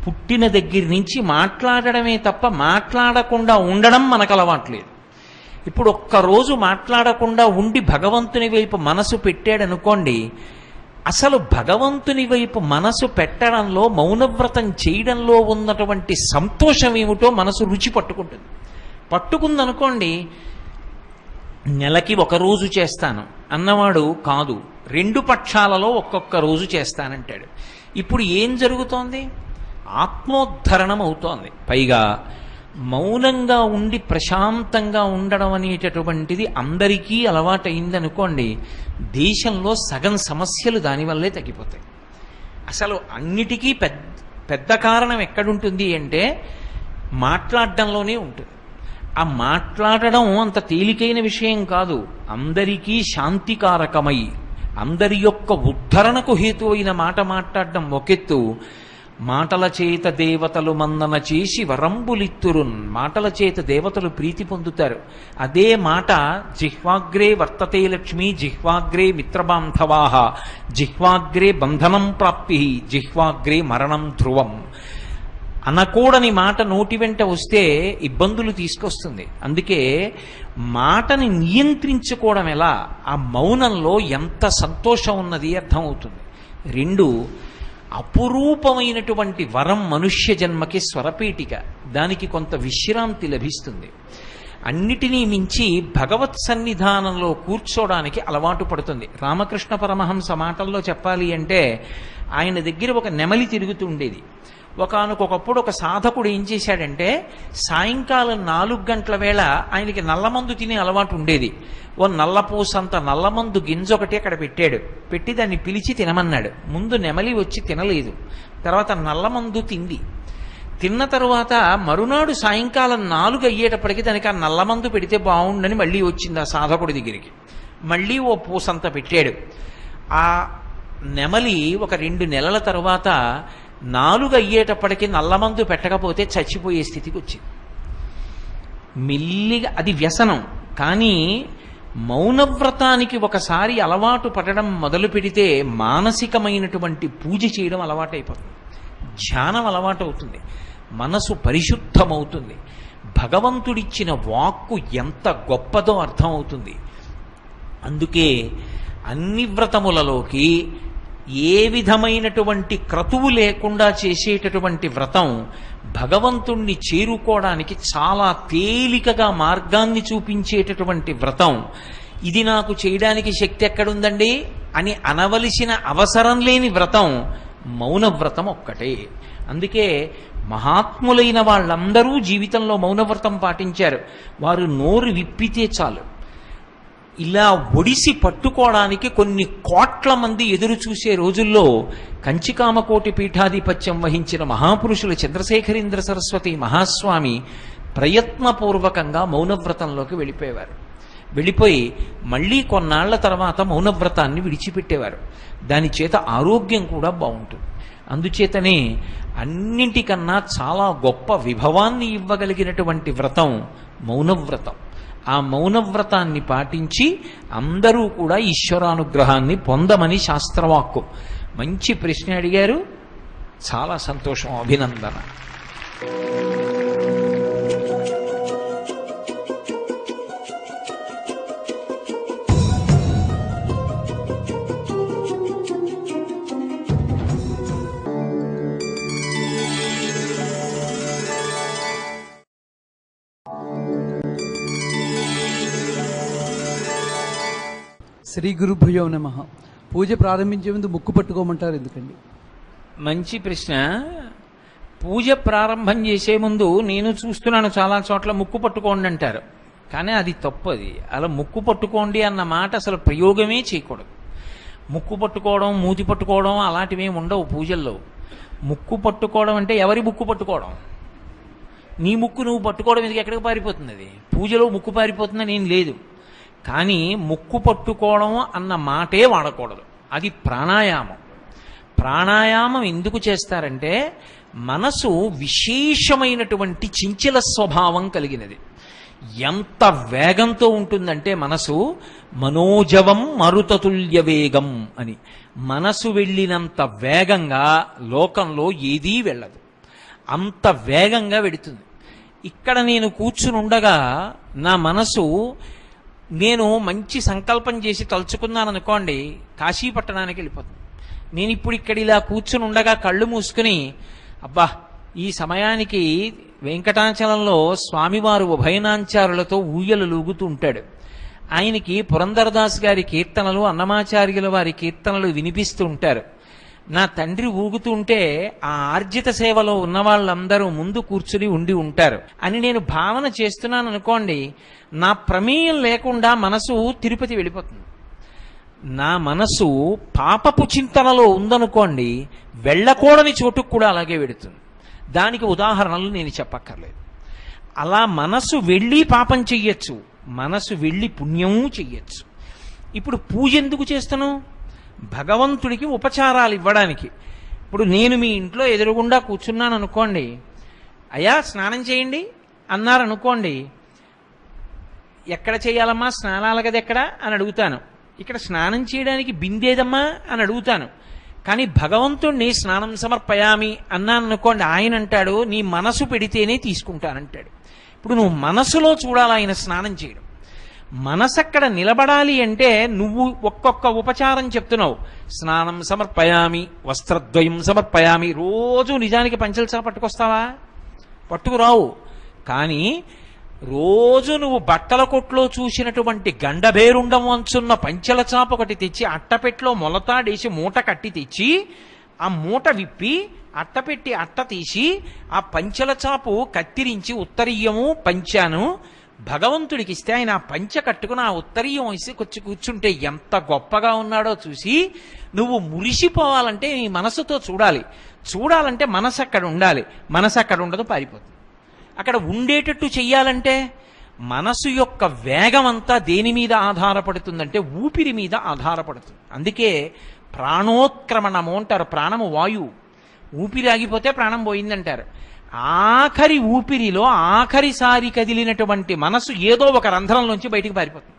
పుట్టిన దగ్గర నుంచి మాట్లాడడమే తప్ప మాట్లాడకుండా ఉండడం మనకు అలవాట్లేదు. ఇప్పుడు ఒక్కరోజు మాట్లాడకుండా ఉండి భగవంతుని వైపు మనసు పెట్టాడనుకోండి, అసలు భగవంతుని వైపు మనసు పెట్టడంలో, మౌనవ్రతం చేయడంలో ఉన్నటువంటి సంతోషం ఏమిటో మనసు రుచి పట్టుకుంటుంది. పట్టుకుందనుకోండి, నెలకి ఒక రోజు చేస్తాను అన్నవాడు కాదు, 2 పక్షాలలో ఒక్కొక్క రోజు చేస్తానంటాడు. ఇప్పుడు ఏం జరుగుతోంది? ఆత్మోద్ధరణం అవుతోంది. పైగా మౌనంగా ఉండి ప్రశాంతంగా ఉండడం అనేటటువంటిది అందరికీ అలవాటైందనుకోండి, దేశంలో సగం సమస్యలు దానివల్లే తగ్గిపోతాయి. అసలు అన్నిటికీ పెద్ద కారణం ఎక్కడుంటుంది అంటే మాట్లాడడంలోనే ఉంటుంది. ఆ మాట్లాడడం అంత తేలికైన విషయం కాదు. అందరికీ శాంతికారకమై అందరి యొక్క ఉద్ధరణకు హేతు అయిన మాట మాట్లాడడం ఒకెత్తు, మాటల చేత దేవతలు మందన చేసి వరంబులిత్తురున్, మాటల చేత దేవతలు ప్రీతి పొందుతారు. అదే మాట జిహ్వాగ్రే వర్తతే లక్ష్మి, జిహ్వాగ్రే మిత్రబాంధవాహ, జిహ్వాగ్రే బంధనం ప్రాప్తి, జిహ్వాగ్రే మరణం ధ్రువం. అనకూడని మాట నోటి వెంట వస్తే ఇబ్బందులు తీసుకొస్తుంది. అందుకే మాటని నియంత్రించుకోవడం ఎలా, ఆ మౌనంలో ఎంత సంతోషం ఉన్నది అర్థమవుతుంది. 2, అపురూపమైనటువంటి వరం మనుష్య జన్మకి స్వరపీఠిక, దానికి కొంత విశ్రాంతి లభిస్తుంది. అన్నిటినీ మించి భగవత్ సన్నిధానంలో కూర్చోడానికి అలవాటు పడుతుంది. రామకృష్ణ పరమహంస మాటల్లో చెప్పాలి అంటే, ఆయన దగ్గర ఒక నెమలి తిరుగుతూ ఉండేది. ఒకానొకప్పుడు ఒక సాధకుడు ఏం చేశాడంటే, సాయంకాలం 4 గంటల వేళ ఆయనకి నల్లమందు తినే అలవాటు ఉండేది. ఓ నల్లపూసంత నల్లమందు గింజొకటి అక్కడ పెట్టాడు. పెట్టి దాన్ని పిలిచి తినమన్నాడు. ముందు నెమలి వచ్చి తినలేదు, తర్వాత నల్లమందు తింది. తిన్న తరువాత మరునాడు సాయంకాలం 4 అయ్యేటప్పటికి దానికి ఆ నల్లమందు పెడితే బాగుండని మళ్ళీ వచ్చింది ఆ సాధకుడి దగ్గరికి. మళ్ళీ ఓ పూసంత పెట్టాడు. ఆ నెమలి ఒక 2 నెలల తరువాత 4 అయ్యేటప్పటికి నల్లమందు పెట్టకపోతే చచ్చిపోయే స్థితికి వచ్చింది. మెల్లిగా అది వ్యసనం. కానీ మౌనవ్రతానికి ఒకసారి అలవాటు పడడం మొదలు పెడితే మానసికమైనటువంటి పూజ చేయడం అలవాటైపోతుంది, ధ్యానం అలవాటు అవుతుంది, మనసు పరిశుద్ధమవుతుంది, భగవంతుడిచ్చిన వాక్కు ఎంత గొప్పదో అర్థమవుతుంది. అందుకే అన్ని వ్రతములలోకి ఏ విధమైనటువంటి క్రతువు లేకుండా చేసేటటువంటి వ్రతం భగవంతుణ్ణి చేరుకోవడానికి చాలా తేలికగా మార్గాన్ని చూపించేటటువంటి వ్రతం. ఇది నాకు చేయడానికి శక్తి ఎక్కడుందండి అని అనవలసిన అవసరం లేని వ్రతం మౌనవ్రతం ఒక్కటే. అందుకే మహాత్ములైన వాళ్ళందరూ జీవితంలో మౌనవ్రతం పాటించారు. వారు నోరు విప్పితే చాలు, ఇలా ఒడిసి పట్టుకోవడానికి కొన్ని కోట్ల మంది ఎదురు చూసే రోజుల్లో కంచికామకోటి పీఠాధిపత్యం వహించిన మహాపురుషులు చంద్రశేఖరేంద్ర సరస్వతి మహాస్వామి ప్రయత్నపూర్వకంగా మౌనవ్రతంలోకి వెళ్ళిపోయేవారు. వెళ్ళిపోయి మళ్ళీ కొన్నాళ్ల తర్వాత మౌనవ్రతాన్ని విడిచిపెట్టేవారు. దాని చేత ఆరోగ్యం కూడా బాగుంటుంది. అందుచేతనే అన్నింటికన్నా చాలా గొప్ప విభవాన్ని ఇవ్వగలిగినటువంటి వ్రతం మౌనవ్రతం. ఆ మౌనవ్రతాన్ని పాటించి అందరూ కూడా ఈశ్వరానుగ్రహాన్ని పొందమని శాస్త్రవాక్కు. మంచి ప్రశ్న అడిగారు, చాలా సంతోషం, అభినందన. శ్రీ గురుభ్యో నమః. పూజ ప్రారంభించే ముందు ముక్కు పట్టుకోమంటారు ఎందుకండి? మంచి ప్రశ్న. పూజ ప్రారంభం చేసే ముందు నేను చూస్తున్నాను చాలా చోట్ల ముక్కు పట్టుకోండి అంటారు, కానీ అది తప్పు. అది అలా ముక్కు పట్టుకోండి అన్న మాట అసలు ప్రయోగమే చేయకూడదు. ముక్కు పట్టుకోవడం, మూతి పట్టుకోవడం అలాంటివి ఏమి ఉండవు పూజల్లో. ముక్కు పట్టుకోవడం అంటే ఎవరి ముక్కు పట్టుకోవడం? నీ ముక్కు నువ్వు పట్టుకోవడం ఎందుకు? ఎక్కడికి పారిపోతుంది అది? పూజలో ముక్కు పారిపోతుందని ఏం లేదు. కానీ ముక్కు పట్టుకోవడం అన్న మాటే వాడకూడదు. అది ప్రాణాయామం. ప్రాణాయామం ఎందుకు చేస్తారంటే మనసు విశేషమైనటువంటి చంచల స్వభావం కలిగినది. ఎంత వేగంతో ఉంటుందంటే మనసు మనోజవం మరుతతుల్య వేగం అని. మనసు వెళ్ళినంత వేగంగా లోకంలో ఏదీ వెళ్ళదు. అంత వేగంగా వెడుతుంది. ఇక్కడ నేను కూర్చుని ఉండగా నా మనసు, నేను మంచి సంకల్పం చేసి తలుచుకున్నాను అనుకోండి, కాశీ పట్టణానికి వెళ్ళిపోతుంది. నేను ఇప్పుడు ఇక్కడ ఇలా కూర్చుని ఉండగా కళ్ళు మూసుకుని, అబ్బా ఈ సమయానికి వెంకటాచలంలో స్వామివారు ఉభయనాంచారులతో ఊయలు లూగుతూ ఉంటాడు. ఆయనకి పురంధరదాస్ గారి కీర్తనలు, అన్నమాచార్యుల వారి కీర్తనలు వినిపిస్తూ ఉంటారు. నా తండ్రి ఊగుతూ ఉంటే ఆ ఆర్జిత సేవలో ఉన్న వాళ్ళందరూ ముందు కూర్చుని ఉండి ఉంటారు అని నేను భావన చేస్తున్నాను అనుకోండి, నా ప్రమేయం లేకుండా మనసు తిరుపతి వెళ్ళిపోతుంది. నా మనసు పాపపు చింతనలో ఉందనుకోండి, వెళ్ళకూడని చోటుకు కూడా అలాగే వెడుతుంది. దానికి ఉదాహరణలు నేను చెప్పక్కర్లేదు. అలా మనసు వెళ్ళి పాపం చెయ్యొచ్చు, మనసు వెళ్ళి పుణ్యము చెయ్యొచ్చు. ఇప్పుడు పూజ ఎందుకు చేస్తున్నావు? భగవంతుడికి ఉపచారాలు ఇవ్వడానికి. ఇప్పుడు నేను మీ ఇంట్లో ఎదురుగుండా కూర్చున్నాను అనుకోండి, అయ్యా స్నానం చేయండి అన్నారనుకోండి, ఎక్కడ చేయాలమ్మా స్నానాల గది ఎక్కడ అని అడుగుతాను. ఇక్కడ స్నానం చేయడానికి బిందేదమ్మా అని అడుగుతాను. కానీ భగవంతుణ్ణి స్నానం సమర్పయామి అన్నాను అనుకోండి, ఆయన అంటాడు నీ మనసు పెడితేనే తీసుకుంటానంటాడు. ఇప్పుడు నువ్వు మనసులో చూడాలి ఆయన స్నానం చేయడం. మనసు అక్కడ నిలబడాలి అంటే నువ్వు ఒక్కొక్క ఉపచారం చెప్తున్నావు. స్నానం సమర్పయామి, వస్త్రద్వయం సమర్పయామి. రోజు నిజానికి పంచల్సా పట్టుకొస్తావా? పట్టుకురావు. కానీ రోజు నువ్వు బట్టల కొట్లో చూసినటువంటి గండభేరుండం అంచున్న పంచల చాప ఒకటి తెచ్చి అట్టపెట్లో మొలతాడేసి మూట కట్టి తెచ్చి, ఆ మూట విప్పి అట్టపెట్టి అట్ట తీసి ఆ పంచల చాపు కత్తిరించి ఉత్తరీయము పంచాను భగవంతుడికి ఇస్తే, ఆయన ఆ పంచ కట్టుకుని ఆ ఉత్తరీయం వేసి కూర్చుంటే ఎంత గొప్పగా ఉన్నాడో చూసి నువ్వు మురిసిపోవాలంటే నీ మనసుతో చూడాలి. చూడాలంటే మనసు అక్కడ ఉండాలి. మనసు అక్కడ ఉండదు, పారిపోతుంది. అక్కడ ఉండేటట్టు చెయ్యాలంటే మనసు యొక్క వేగం అంతా దేని మీద ఆధారపడుతుందంటే ఊపిరి మీద ఆధారపడుతుంది. అందుకే ప్రాణోత్క్రమణము అంటారు. ప్రాణము వాయువు, ఊపిరి ఆగిపోతే ప్రాణం పోయిందంటారు. ఆఖరి ఊపిరిలో ఆఖరిసారి కదిలినటువంటి మనసు ఏదో ఒక రంధ్రంలోంచి బయటికి పారిపోతుంది.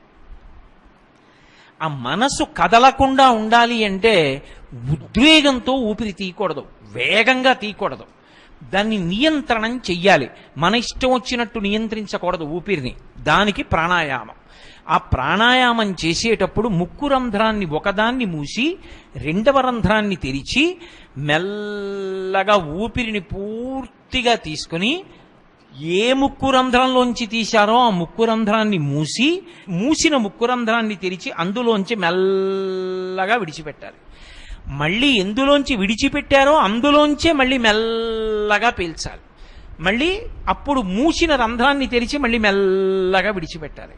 ఆ మనసు కదలకుండా ఉండాలి అంటే ఉద్వేగంతో ఊపిరి తీయకూడదు, వేగంగా తీయకూడదు. దాన్ని నియంత్రణం చెయ్యాలి. మన ఇష్టం వచ్చినట్టు నియంత్రించకూడదు ఊపిరిని. దానికి ప్రాణాయామం. ఆ ప్రాణాయామం చేసేటప్పుడు ముక్కు రంధ్రాన్ని ఒకదాన్ని మూసి రెండవ రంధ్రాన్ని తెరిచి మెల్లగా ఊపిరిని పూర్తిగా తీసుకుని, ఏ ముక్కు రంధ్రంలోంచి తీశారో ఆ ముక్కు రంధ్రాన్ని మూసిన ముక్కు రంధ్రాన్ని తెరిచి అందులోంచి మెల్లగా విడిచిపెట్టాలి. మళ్ళీ ఎందులోంచి విడిచిపెట్టారో అందులోంచే మళ్ళీ మెల్లగా పీల్చాలి. మళ్ళీ అప్పుడు మూసిన రంధ్రాన్ని తెరిచి మళ్ళీ మెల్లగా విడిచిపెట్టాలి.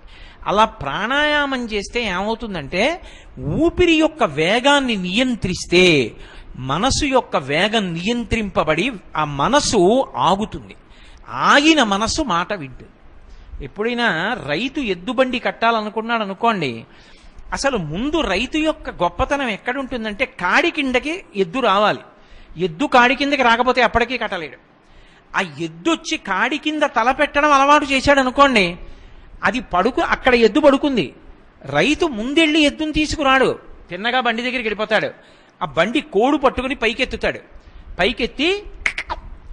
అలా ప్రాణాయామం చేస్తే ఏమవుతుందంటే ఊపిరి యొక్క వేగాన్ని నియంత్రిస్తే మనసు యొక్క వేగం నియంత్రింపబడి ఆ మనసు ఆగుతుంది. ఆగిన మనసు మాట వింటుంది. ఎప్పుడైనా రైతు ఎద్దుబండి కట్టాలనుకున్నాడు అనుకోండి, అసలు ముందు రైతు యొక్క గొప్పతనం ఎక్కడుంటుందంటే కాడి కిందకి ఎద్దు రావాలి. ఎద్దు కాడి కిందకి రాకపోతే అప్పటికీ కట్టలేడు. ఆ ఎద్దు వచ్చి కాడి కింద తల పెట్టడం అలవాటు చేశాడు అనుకోండి, అది అక్కడ ఎద్దు పడుకుంది. రైతు ముందెళ్ళి ఎద్దుని తీసుకురాడు, తిన్నగా బండి దగ్గరికి వెళ్ళిపోతాడు. ఆ బండి కోడు పట్టుకుని పైకెత్తుతాడు. పైకెత్తి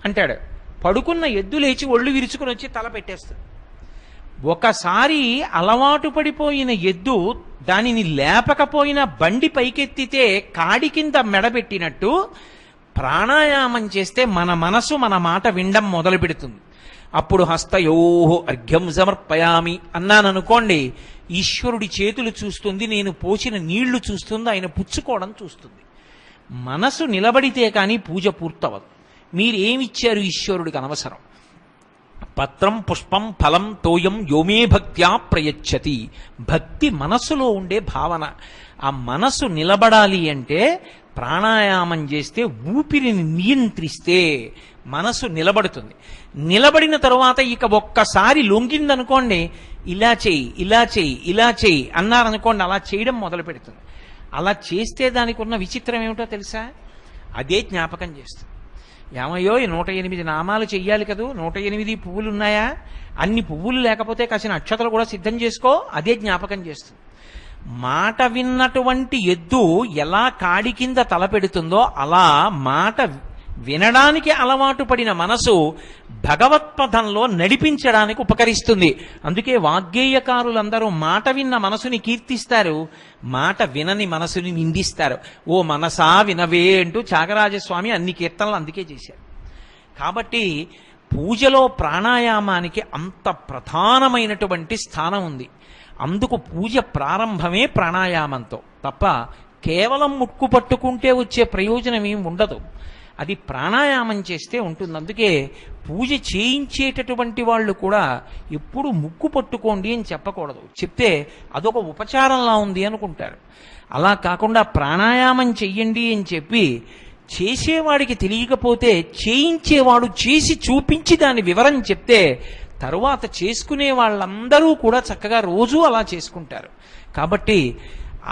అంటాడు. పడుకున్న ఎద్దు లేచి ఒళ్ళు విరుచుకుని వచ్చి తల పెట్టేస్తుంది. ఒకసారి అలవాటు పడిపోయిన ఎద్దు దానిని లేపకపోయినా బండి పైకెత్తితే కాడి కింద మెడబెట్టినట్టు ప్రాణాయామం చేస్తే మన మనసు మన మాట వినడం మొదలు పెడుతుంది. అప్పుడు హస్తయోహో అర్ఘ్యం సమర్పయామి అన్నాననుకోండి, ఈశ్వరుడి చేతులు చూస్తుంది, నేను పోసిన నీళ్లు చూస్తుంది, ఆయన పుచ్చుకోవడం చూస్తుంది. మనసు నిలబడితే కానీ పూజ పూర్తవదు. మీరేమిచ్చారు ఈశ్వరుడికి అనవసరం. పత్రం పుష్పం ఫలం తోయం యోమే భక్త్యా ప్రయచ్చతి. భక్తి మనసులో ఉండే భావన. ఆ మనసు నిలబడాలి అంటే ప్రాణాయామం చేస్తే, ఊపిరిని నియంత్రిస్తే మనసు నిలబడుతుంది. నిలబడిన తరువాత ఇక ఒక్కసారి లొంగిందనుకోండి, ఇలా చెయ్యి ఇలా చెయ్యి ఇలా చెయ్యి అన్నారనుకోండి, అలా చేయడం మొదలు పెడుతుంది. అలా చేస్తే దానికి ఉన్న విచిత్రం ఏమిటో తెలుసా? అదే జ్ఞాపకం చేస్తుంది. ఏమయ్యో 108 నామాలు చెయ్యాలి కదూ, 108 పువ్వులు ఉన్నాయా, అన్ని పువ్వులు లేకపోతే కాసిన అక్షతలు కూడా సిద్ధం చేసుకో, అదే జ్ఞాపకం చేస్తుంది. మాట విన్నటువంటి ఎద్దు ఎలా కాడి కింద తల పెడుతుందో అలా మాట వినడానికి అలవాటు పడిన మనసు భగవత్పథంలో నడిపించడానికి ఉపకరిస్తుంది. అందుకే వాగ్గేయకారులందరూ మాట విన్న మనసుని కీర్తిస్తారు, మాట వినని మనసుని నిందిస్తారు. ఓ మనసా వినవే అంటూ త్యాగరాజస్వామి అన్ని కీర్తనలు అందుకే చేశారు. కాబట్టి పూజలో ప్రాణాయామానికి అంత ప్రధానమైనటువంటి స్థానం ఉంది. అందుకు పూజ ప్రారంభమే ప్రాణాయామంతో తప్ప కేవలం ముక్కు పట్టుకుంటే వచ్చే ప్రయోజనం ఏమి ఉండదు. అది ప్రాణాయామం చేస్తే ఉంటుంది. అందుకే పూజ చేయించేటటువంటి వాళ్ళు కూడా ఎప్పుడు ముక్కు పట్టుకోండి అని చెప్పకూడదు. చెప్తే అదొక ఉపచారంలా ఉంది అనుకుంటారు. అలా కాకుండా ప్రాణాయామం చెయ్యండి అని చెప్పి చేసేవాడికి తెలియకపోతే చేయించేవాడు చేసి చూపించి దాని వివరం చెప్తే తరువాత చేసుకునే వాళ్ళందరూ కూడా చక్కగా రోజూ అలా చేసుకుంటారు. కాబట్టి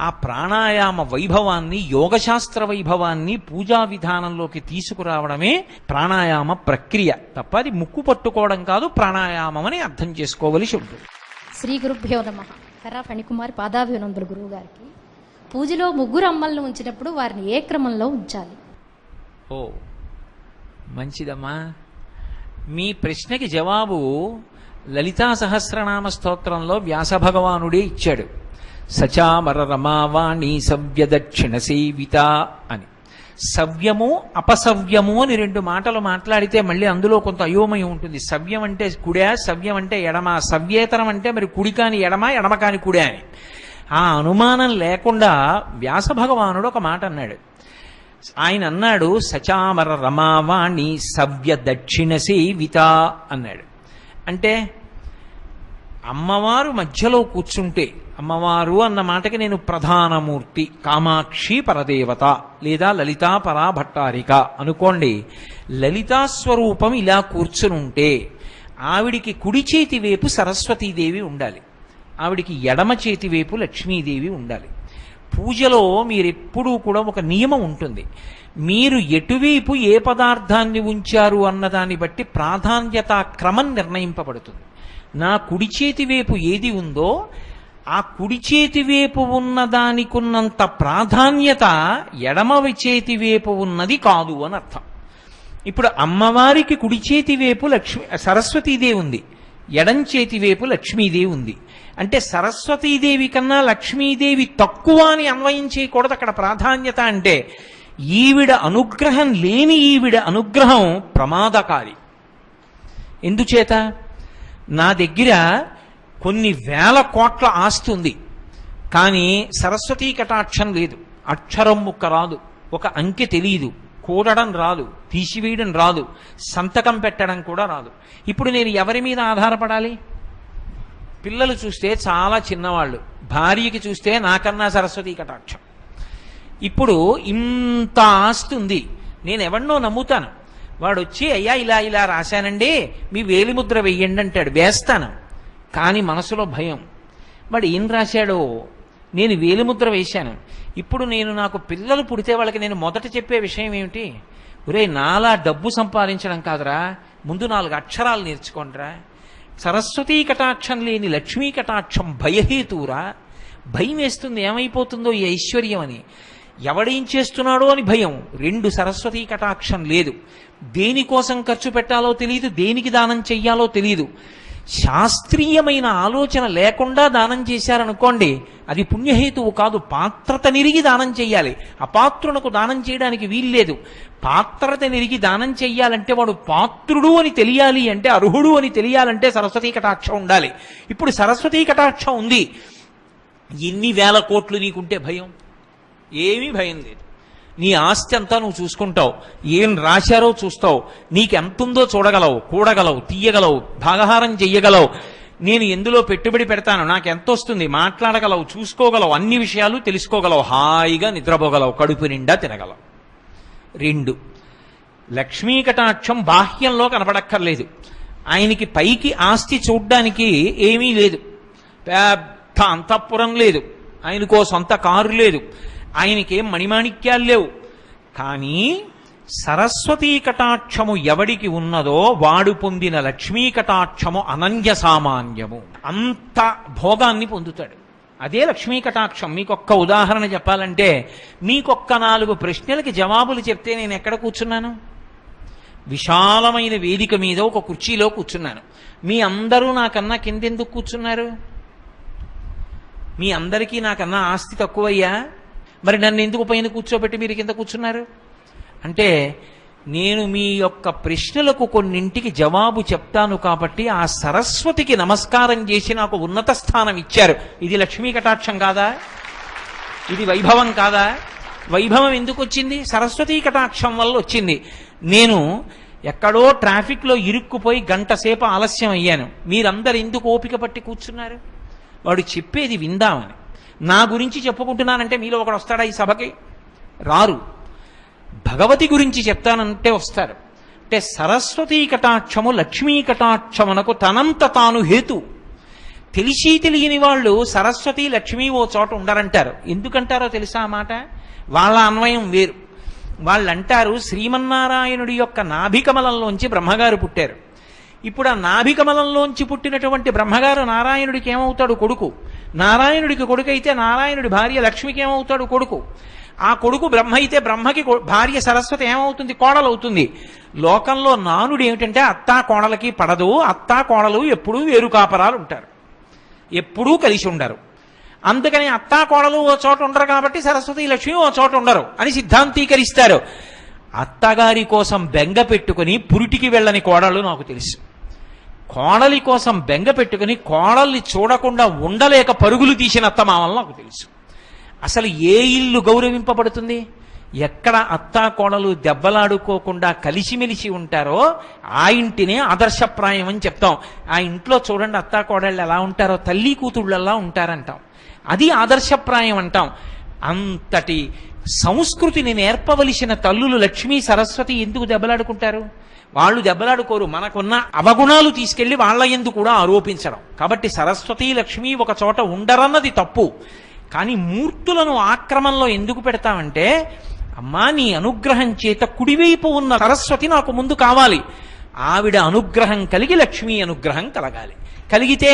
ఆ ప్రాణాయామ వైభవాన్ని, యోగశాస్త్ర వైభవాన్ని పూజా విధానంలోకి తీసుకురావడమే ప్రాణాయామ ప్రక్రియ తప్ప అది ముక్కు పట్టుకోవడం కాదు, ప్రాణాయామం అని అర్థం చేసుకోవలసి ఉంటుంది. శ్రీ గురుభ్యో నమః. కర్రా ఫణికుమారి పాదాభివందనములు గురువు గారికి. పూజలో ముగ్గురు అమ్మలను ఉంచినప్పుడు వారిని ఏ క్రమంలో ఉంచాలి? ఓ మంచిదమ్మా. మీ ప్రశ్నకి జవాబు లలితా సహస్రనామ స్తోత్రంలో వ్యాస భగవానుడే ఇచ్చాడు. సచామర రమావాణి సవ్య దక్షిణ సేవిత అని. సవ్యము అపసవ్యము అని రెండు మాటలు మాట్లాడితే మళ్ళీ అందులో కొంత అయోమయం ఉంటుంది. సవ్యం అంటే కుడా, సవ్యం అంటే ఎడమ, సవ్యేతరం అంటే మరి కుడి కాని ఎడమ, ఎడమ కాని కుడా అని. ఆ అనుమానం లేకుండా వ్యాస భగవానుడు ఒక మాట అన్నాడు. ఆయన అన్నాడు సచామర రమావాణి సవ్య దక్షిణ సేవిత అన్నాడు. అంటే అమ్మవారు మధ్యలో కూర్చుంటే, అమ్మవారు అన్న మాటకి నేను ప్రధానమూర్తి, కామాక్షి పరదేవత లేదా లలితా పరాభట్టారిక అనుకోండి. లలితా స్వరూపం ఇలా కూర్చునుంటే ఆవిడికి కుడి చేతి వైపు సరస్వతీదేవి ఉండాలి, ఆవిడికి ఎడమ చేతి వైపు లక్ష్మీదేవి ఉండాలి. పూజలో మీరెప్పుడూ కూడా ఒక నియమం ఉంటుంది. మీరు ఎటువైపు ఏ పదార్థాన్ని ఉంచారు అన్నదాన్ని బట్టి ప్రాధాన్యత క్రమం నిర్ణయింపబడుతుంది. నా కుడి చేతి వైపు ఏది ఉందో ఆ కుడి చేతి వైపు ఉన్నదానికున్నంత ప్రాధాన్యత ఎడమ చేతి వైపు ఉన్నది కాదు అని అర్థం. ఇప్పుడు అమ్మవారికి కుడి చేతి వైపు సరస్వతీదేవి ఉంది, ఎడం చేతి వైపు లక్ష్మీదేవి ఉంది. అంటే సరస్వతీదేవి కన్నా లక్ష్మీదేవి తక్కువ అని అన్వయం చేయకూడదు. అక్కడ ప్రాధాన్యత అంటే ఈవిడ అనుగ్రహం లేని ఈవిడ అనుగ్రహం ప్రమాదకారి. ఎందుచేత? నా దగ్గర కొన్ని వేల కోట్ల ఆస్తి ఉంది, కానీ సరస్వతీ కటాక్షం లేదు. అక్షరం ముక్క రాదు, ఒక అంకె తెలియదు, కూడడం రాదు, తీసివేయడం రాదు, సంతకం పెట్టడం కూడా రాదు. ఇప్పుడు నేను ఎవరి మీద ఆధారపడాలి? పిల్లలు చూస్తే చాలా చిన్నవాళ్ళు, భార్యకి చూస్తే నాకన్నా సరస్వతీ కటాక్షం. ఇప్పుడు ఇంత ఆస్తి ఉంది, నేను ఎవరినో నమ్ముతాను. వాడు వచ్చి అయ్యా ఇలా ఇలా రాశానండి, మీ వేలిముద్ర వెయ్యండి అంటాడు, వేస్తాను. కానీ మనసులో భయం, వాడు ఏం రాశాడో, నేను వేలిముద్ర వేశాను. ఇప్పుడు నాకు పిల్లలు పుడితే వాళ్ళకి నేను మొదట చెప్పే విషయం ఏమిటి? ఒరే, నాలా డబ్బు సంపాదించడం కాదురా, ముందు 4 అక్షరాలు నేర్చుకోండిరా. సరస్వతీ కటాక్షం లేని లక్ష్మీ కటాక్షం భయహేతురా. భయం వేస్తుంది, ఏమైపోతుందో ఈ ఐశ్వర్యం అని. ఎవడేం చేస్తున్నాడో అని భయం. 2 సరస్వతీ కటాక్షం లేదు. దేనికోసం ఖర్చు పెట్టాలో తెలియదు, దేనికి దానం చెయ్యాలో తెలియదు. శాస్త్రీయమైన ఆలోచన లేకుండా దానం చేశారనుకోండి, అది పుణ్యహేతువు కాదు, పాత్రత నిరిగి దానం చెయ్యాలి. అపాత్రునకు దానం చేయడానికి వీల్లేదు. పాత్రత నిరిగి దానం చెయ్యాలంటే వాడు పాత్రుడు అని తెలియాలి, అంటే అర్హుడు అని తెలియాలంటే సరస్వతీ కటాక్షం ఉండాలి. ఇప్పుడు సరస్వతీ కటాక్షం ఉంది, ఎన్ని వేల కోట్లు నీకుంటే భయం? ఏమీ భయం లేదు. నీ ఆస్తి అంతా నువ్వు చూసుకుంటావు, ఏం రాశారో చూస్తావు, నీకెంతుందో చూడగలవు, కూడగలవు, తీయగలవు, భాగహారం చెయ్యగలవు. నేను ఎందులో పెట్టుబడి పెడతాను, నాకెంత వస్తుంది, మాట్లాడగలవు, చూసుకోగలవు, అన్ని విషయాలు తెలుసుకోగలవు, హాయిగా నిద్రపోగలవు, కడుపు నిండా తినగలవు. 2, లక్ష్మీ కటాక్షం బాహ్యంలో కనపడక్కర్లేదు. ఆయనకి పైకి ఆస్తి చూడ్డానికి ఏమీ లేదు, పెద్ద అంతఃపురం లేదు, ఆయనకో సొంత కారు లేదు, ఆయనకేం మణిమాణిక్యాలు లేవు. కానీ సరస్వతీ కటాక్షము ఎవడికి ఉన్నదో వాడు పొందిన లక్ష్మీ కటాక్షము అనన్య సామాన్యము, అంత భోగాన్ని పొందుతాడు. అదే లక్ష్మీ కటాక్షం. మీకొక్క ఉదాహరణ చెప్పాలంటే, మీకొక్క 4 ప్రశ్నలకి జవాబులు చెప్తే నేను ఎక్కడ కూర్చున్నాను? విశాలమైన వేదిక మీద ఒక కుర్చీలో కూర్చున్నాను. మీ అందరూ నాకన్నా కిందెందుకు కూర్చున్నారు? మీ అందరికీ నాకన్నా ఆస్తి తక్కువయ్యా? మరి నన్ను ఎందుకు పైన కూర్చోబెట్టి మీరు కింద కూర్చున్నారు? అంటే నేను మీ యొక్క ప్రశ్నలకు కొన్నింటికి జవాబు చెప్తాను కాబట్టి ఆ సరస్వతికి నమస్కారం చేసి నాకు ఉన్నత స్థానం ఇచ్చారు. ఇది లక్ష్మీ కటాక్షం కాదా? ఇది వైభవం కాదా? వైభవం ఎందుకు వచ్చింది? సరస్వతీ కటాక్షం వల్ల వచ్చింది. నేను ఎక్కడో ట్రాఫిక్లో ఇరుక్కుపోయి గంట సేపు ఆలస్యం అయ్యాను. మీరందరూ ఎందుకు ఓపిక పట్టి కూర్చున్నారు? వాడు చెప్పేది విందామని. నా గురించి చెప్పుకుంటున్నానంటే మీలో ఒకడు వస్తాడా ఈ సభకి? రారు. భగవతి గురించి చెప్తానంటే వస్తారు. అంటే సరస్వతీ కటాక్షము లక్ష్మీ కటాక్షమునకు తనంత తాను హేతు. తెలిసి తెలియని వాళ్ళు సరస్వతి లక్ష్మీ ఓ చోట ఉండరంటారు. ఎందుకంటారో తెలుసా ఆ మాట? వాళ్ళ అన్వయం వేరు. వాళ్ళు అంటారు శ్రీమన్నారాయణుడి యొక్క నాభికమలంలోంచి బ్రహ్మగారు పుట్టారు. ఇప్పుడు ఆ నాభికమలంలోంచి పుట్టినటువంటి బ్రహ్మగారు నారాయణుడికి ఏమవుతాడు? కొడుకు. నారాయణుడికి కొడుకు అయితే నారాయణుడి భార్య లక్ష్మికి ఏమవుతాడు? కొడుకు. ఆ కొడుకు బ్రహ్మ అయితే బ్రహ్మకి భార్య సరస్వతి ఏమవుతుంది? కోడలవుతుంది. లోకంలో నానుడు ఏమిటంటే అత్తా కోడలకి పడదు. అత్తా కోడలు ఎప్పుడూ వేరు కాపరాలు ఉంటారు, ఎప్పుడూ కలిసి ఉండరు. అందుకని అత్తా కోడలు ఓ చోట ఉండరు కాబట్టి సరస్వతి లక్ష్మి ఓ చోట ఉండరు అని సిద్ధాంతీకరిస్తారు. అత్తగారి కోసం బెంగ పెట్టుకుని పురిటికి వెళ్ళని కోడళ్ళు నాకు తెలుసు. కోడలి కోసం బెంగ పెట్టుకుని కోడల్ని చూడకుండా ఉండలేక పరుగులు తీసిన అత్తమామలు నాకు తెలుసు. అసలు ఏ ఇల్లు గౌరవింపబడుతుంది? ఎక్కడ అత్తా కోడలు దెబ్బలాడుకోకుండా కలిసిమెలిసి ఉంటారో ఆ ఇంటినే ఆదర్శప్రాయం అని చెప్తాం. ఆ ఇంట్లో చూడండి అత్తా కోడళ్ళు ఎలా ఉంటారో తల్లి కూతుళ్ళలా ఉంటారంటాం. అది ఆదర్శప్రాయం అంటాం. అంతటి సంస్కృతిని నేర్పవలసిన తల్లులు లక్ష్మీ సరస్వతి ఎందుకు దెబ్బలాడుకుంటారు? వాళ్ళు దెబ్బలాడుకోరు. మనకున్న అవగుణాలు తీసుకెళ్లి వాళ్ళ యందు కూడా ఆరోపించడం. కాబట్టి సరస్వతి లక్ష్మి ఒక చోట ఉండరన్నది తప్పు. కానీ మూర్తులను ఆక్రమంలో ఎందుకు పెడతామంటే, అమ్మా నీ అనుగ్రహం చేత కుడివైపు ఉన్న సరస్వతి నాకు ముందు కావాలి. ఆవిడ అనుగ్రహం కలిగి లక్ష్మీ అనుగ్రహం కలగాలి. కలిగితే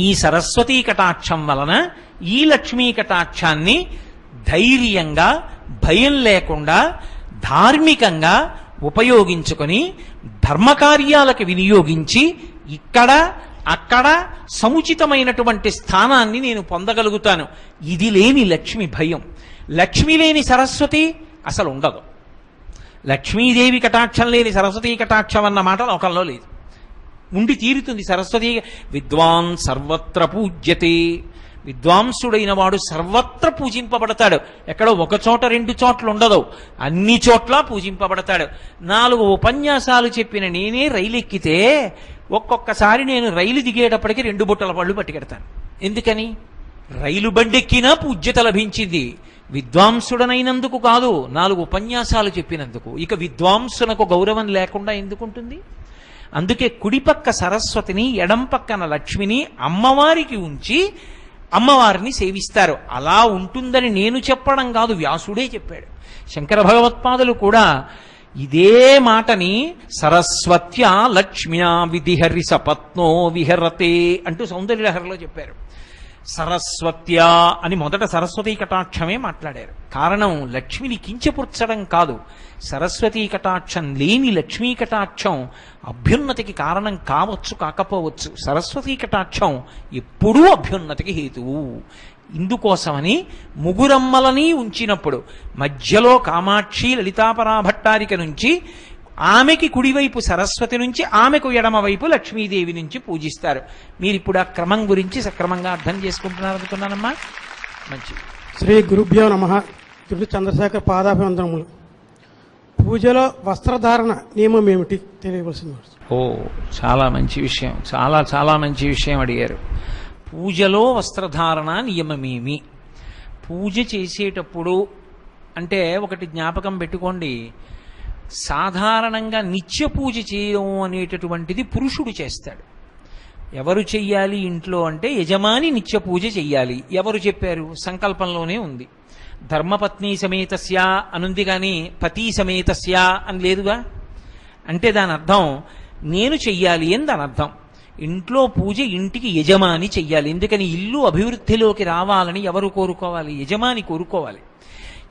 ఈ సరస్వతీ కటాక్షం వలన ఈ లక్ష్మీ కటాక్షాన్ని ధైర్యంగా భయం లేకుండా ధార్మికంగా ఉపయోగించుకొని ధర్మకార్యాలకు వినియోగించి ఇక్కడ అక్కడ సముచితమైనటువంటి స్థానాన్ని నేను పొందగలుగుతాను. ఇది లేని లక్ష్మి భయం. లక్ష్మి లేని సరస్వతి అసలు ఉండదు. లక్ష్మీదేవి కటాక్షం లేని సరస్వతీ కటాక్షం అన్న మాట లోకంలో లేదు. ఉండి తీరుతుంది. సరస్వతి విద్వాన్ సర్వత్ర పూజ్యతే. విద్వాంసుడైన వాడు సర్వత్ర పూజింపబడతాడు. ఎక్కడో ఒక చోట రెండు చోట్ల ఉండదు, అన్ని చోట్ల పూజింపబడతాడు. 4 ఉపన్యాసాలు చెప్పిన నేనే రైలు ఎక్కితే ఒక్కొక్కసారి నేను రైలు దిగేటప్పటికి 2 బుట్టల పళ్ళు పట్టుకెడతాను. ఎందుకని? రైలు బండెక్కినా పూజ్యత లభించింది. విద్వాంసుడనైనందుకు కాదు, 4 ఉపన్యాసాలు చెప్పినందుకు. ఇక విద్వాంసునకు గౌరవం లేకుండా ఎందుకుంటుంది? అందుకే కుడిపక్క సరస్వతిని, ఎడం పక్కన లక్ష్మిని అమ్మవారికి ఉంచి అమ్మవారిని సేవిస్తారు. అలా ఉంటుందని నేను చెప్పడం కాదు, వ్యాసుడే చెప్పాడు. శంకర భగవత్పాదులు కూడా ఇదే మాటని సరస్వత్యా లక్ష్మ్యా విధిహరి సపత్నో విహరతే అంటూ సౌందర్యలహరిలో చెప్పారు. సరస్వత్యా అని మొదట సరస్వతీ కటాక్షమే మాట్లాడారు. కారణం లక్ష్మిని కించపుర్చడం కాదు. సరస్వతీ కటాక్షం లేని లక్ష్మీ కటాక్షం అభ్యున్నతికి కారణం కావచ్చు, కాకపోవచ్చు. సరస్వతీ కటాక్షం ఎప్పుడూ అభ్యున్నతికి హేతువు. ఇందుకోసమని ముగురమ్మలని ఉంచినప్పుడు మధ్యలో కామాక్షి లలితాపరాభట్టారిక నుంచి ఆమెకి కుడివైపు సరస్వతి నుంచి ఆమెకు ఎడమవైపు లక్ష్మీదేవి నుంచి పూజిస్తారు. మీరు ఇప్పుడు ఆ క్రమం గురించి సక్రమంగా అర్థం చేసుకుంటున్నారు అనుకున్నానమ్మా. మంచిది. శ్రీ గురుభ్యో నమః. త్రిపుర చంద్రశేఖర్ పాదాభివందనములు. పూజలో వస్త్రధారణ నియమం ఏమిటి తెలియవలసింది. చాలా మంచి విషయం. చాలా చాలా మంచి విషయం అడిగారు. పూజలో వస్త్రధారణ నియమమేమి? పూజ చేసేటప్పుడు అంటే ఒకటి జ్ఞాపకం పెట్టుకోండి, సాధారణంగా నిత్య పూజ చేయడం అనేటటువంటిది పురుషుడు చేస్తాడు. ఎవరు చెయ్యాలి ఇంట్లో అంటే యజమాని నిత్య పూజ చెయ్యాలి. ఎవరు చెప్పారు? సంకల్పంలోనే ఉంది. ధర్మపత్ని సమేతస్య అనుంది, కానీ పతి సమేతస్య అని లేదుగా. అంటే దాని అర్థం నేను చెయ్యాలి అని దాని అర్థం. ఇంట్లో పూజ ఇంటికి యజమాని చెయ్యాలి. ఎందుకని? ఇల్లు అభివృద్ధిలోకి రావాలని ఎవరు కోరుకోవాలి? యజమాని కోరుకోవాలి.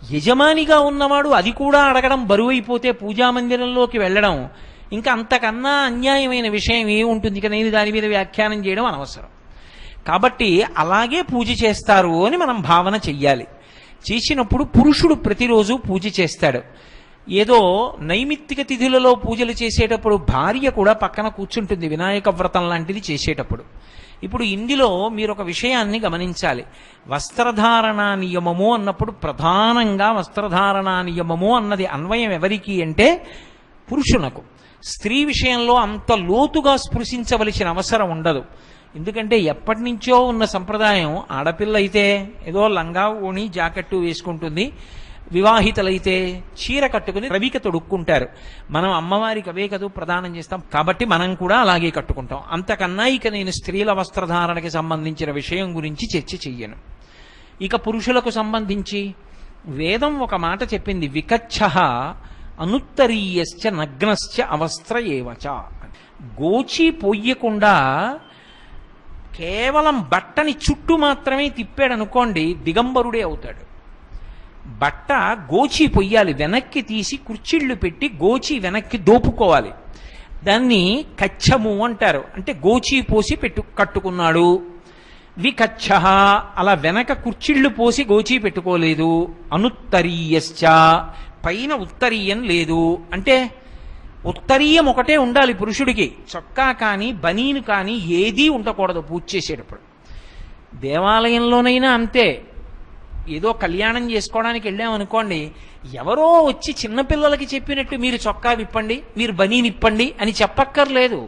యజమానిగా ఉన్నవాడు అది కూడా అడగడం బరువైపోతే పూజామందిరంలోకి వెళ్ళడం ఇంకా అంతకన్నా అన్యాయమైన విషయం ఏముంటుంది? ఇక నేను దాని మీద వ్యాఖ్యానం చేయడం అనవసరం. కాబట్టి అలాగే పూజ చేస్తారు అని మనం భావన చెయ్యాలి. చేసినప్పుడు పురుషుడు ప్రతిరోజు పూజ చేస్తాడు. ఏదో నైమిత్తిక తిథులలో పూజలు చేసేటప్పుడు భార్య కూడా పక్కన కూర్చుంటుంది వినాయక వ్రతం లాంటిది చేసేటప్పుడు. ఇప్పుడు ఇందులో మీరు ఒక విషయాన్ని గమనించాలి. వస్త్రధారణా నియమము అన్నప్పుడు ప్రధానంగా వస్త్రధారణా నియమము అన్నది అన్వయం ఎవరికి అంటే పురుషునకు. స్త్రీ విషయంలో అంత లోతుగా స్పృశించవలసిన అవసరం ఉండదు. ఎందుకంటే ఎప్పటి నుంచో ఉన్న సంప్రదాయం, ఆడపిల్ల అయితే ఏదో లంగా ఓణి జాకెట్టు వేసుకుంటుంది, వివాహితలైతే చీర కట్టుకుని రవిక తొడుక్కుంటారు. మనం అమ్మవారికి అవే కదూ ప్రదానం చేస్తాం, కాబట్టి మనం కూడా అలాగే కట్టుకుంటాం. అంతకన్నా ఇక నేను స్త్రీల వస్త్రధారణకి సంబంధించిన విషయం గురించి చర్చ చెయ్యను. ఇక పురుషులకు సంబంధించి వేదం ఒక మాట చెప్పింది, వికచ్చః అనుత్తరీయశ్చ నగ్నశ్చ అవస్త్ర ఏవచ. గోచి పొయ్యకుండా కేవలం బట్టని చుట్టూ మాత్రమే తిప్పాడనుకోండి, దిగంబరుడే అవుతాడు. బట్ట గోచి పొయ్యాలి, వెనక్కి తీసి కుర్చీళ్లు పెట్టి గోచి వెనక్కి దోపుకోవాలి. దాన్ని కచ్చము అంటారు. అంటే గోచి పోసి కట్టుకున్నాడు. వికచ్చః అలా వెనక కుర్చీళ్లు పోసి గోచి పెట్టుకోలేదు. అనుత్తరీయశ్చ పైన ఉత్తరీయం లేదు. అంటే ఉత్తరీయం ఒకటే ఉండాలి పురుషుడికి, చొక్కా కానీ బనీను కానీ ఏదీ ఉండకూడదు పూజ చేసేటప్పుడు. దేవాలయంలోనైనా అంతే. ఏదో కళ్యాణం చేసుకోవడానికి వెళ్ళామనుకోండి, ఎవరో వచ్చి చిన్నపిల్లలకి చెప్పినట్టు మీరు చొక్కా విప్పండి, మీరు బనీని ఇప్పండి అని చెప్పక్కర్లేదు.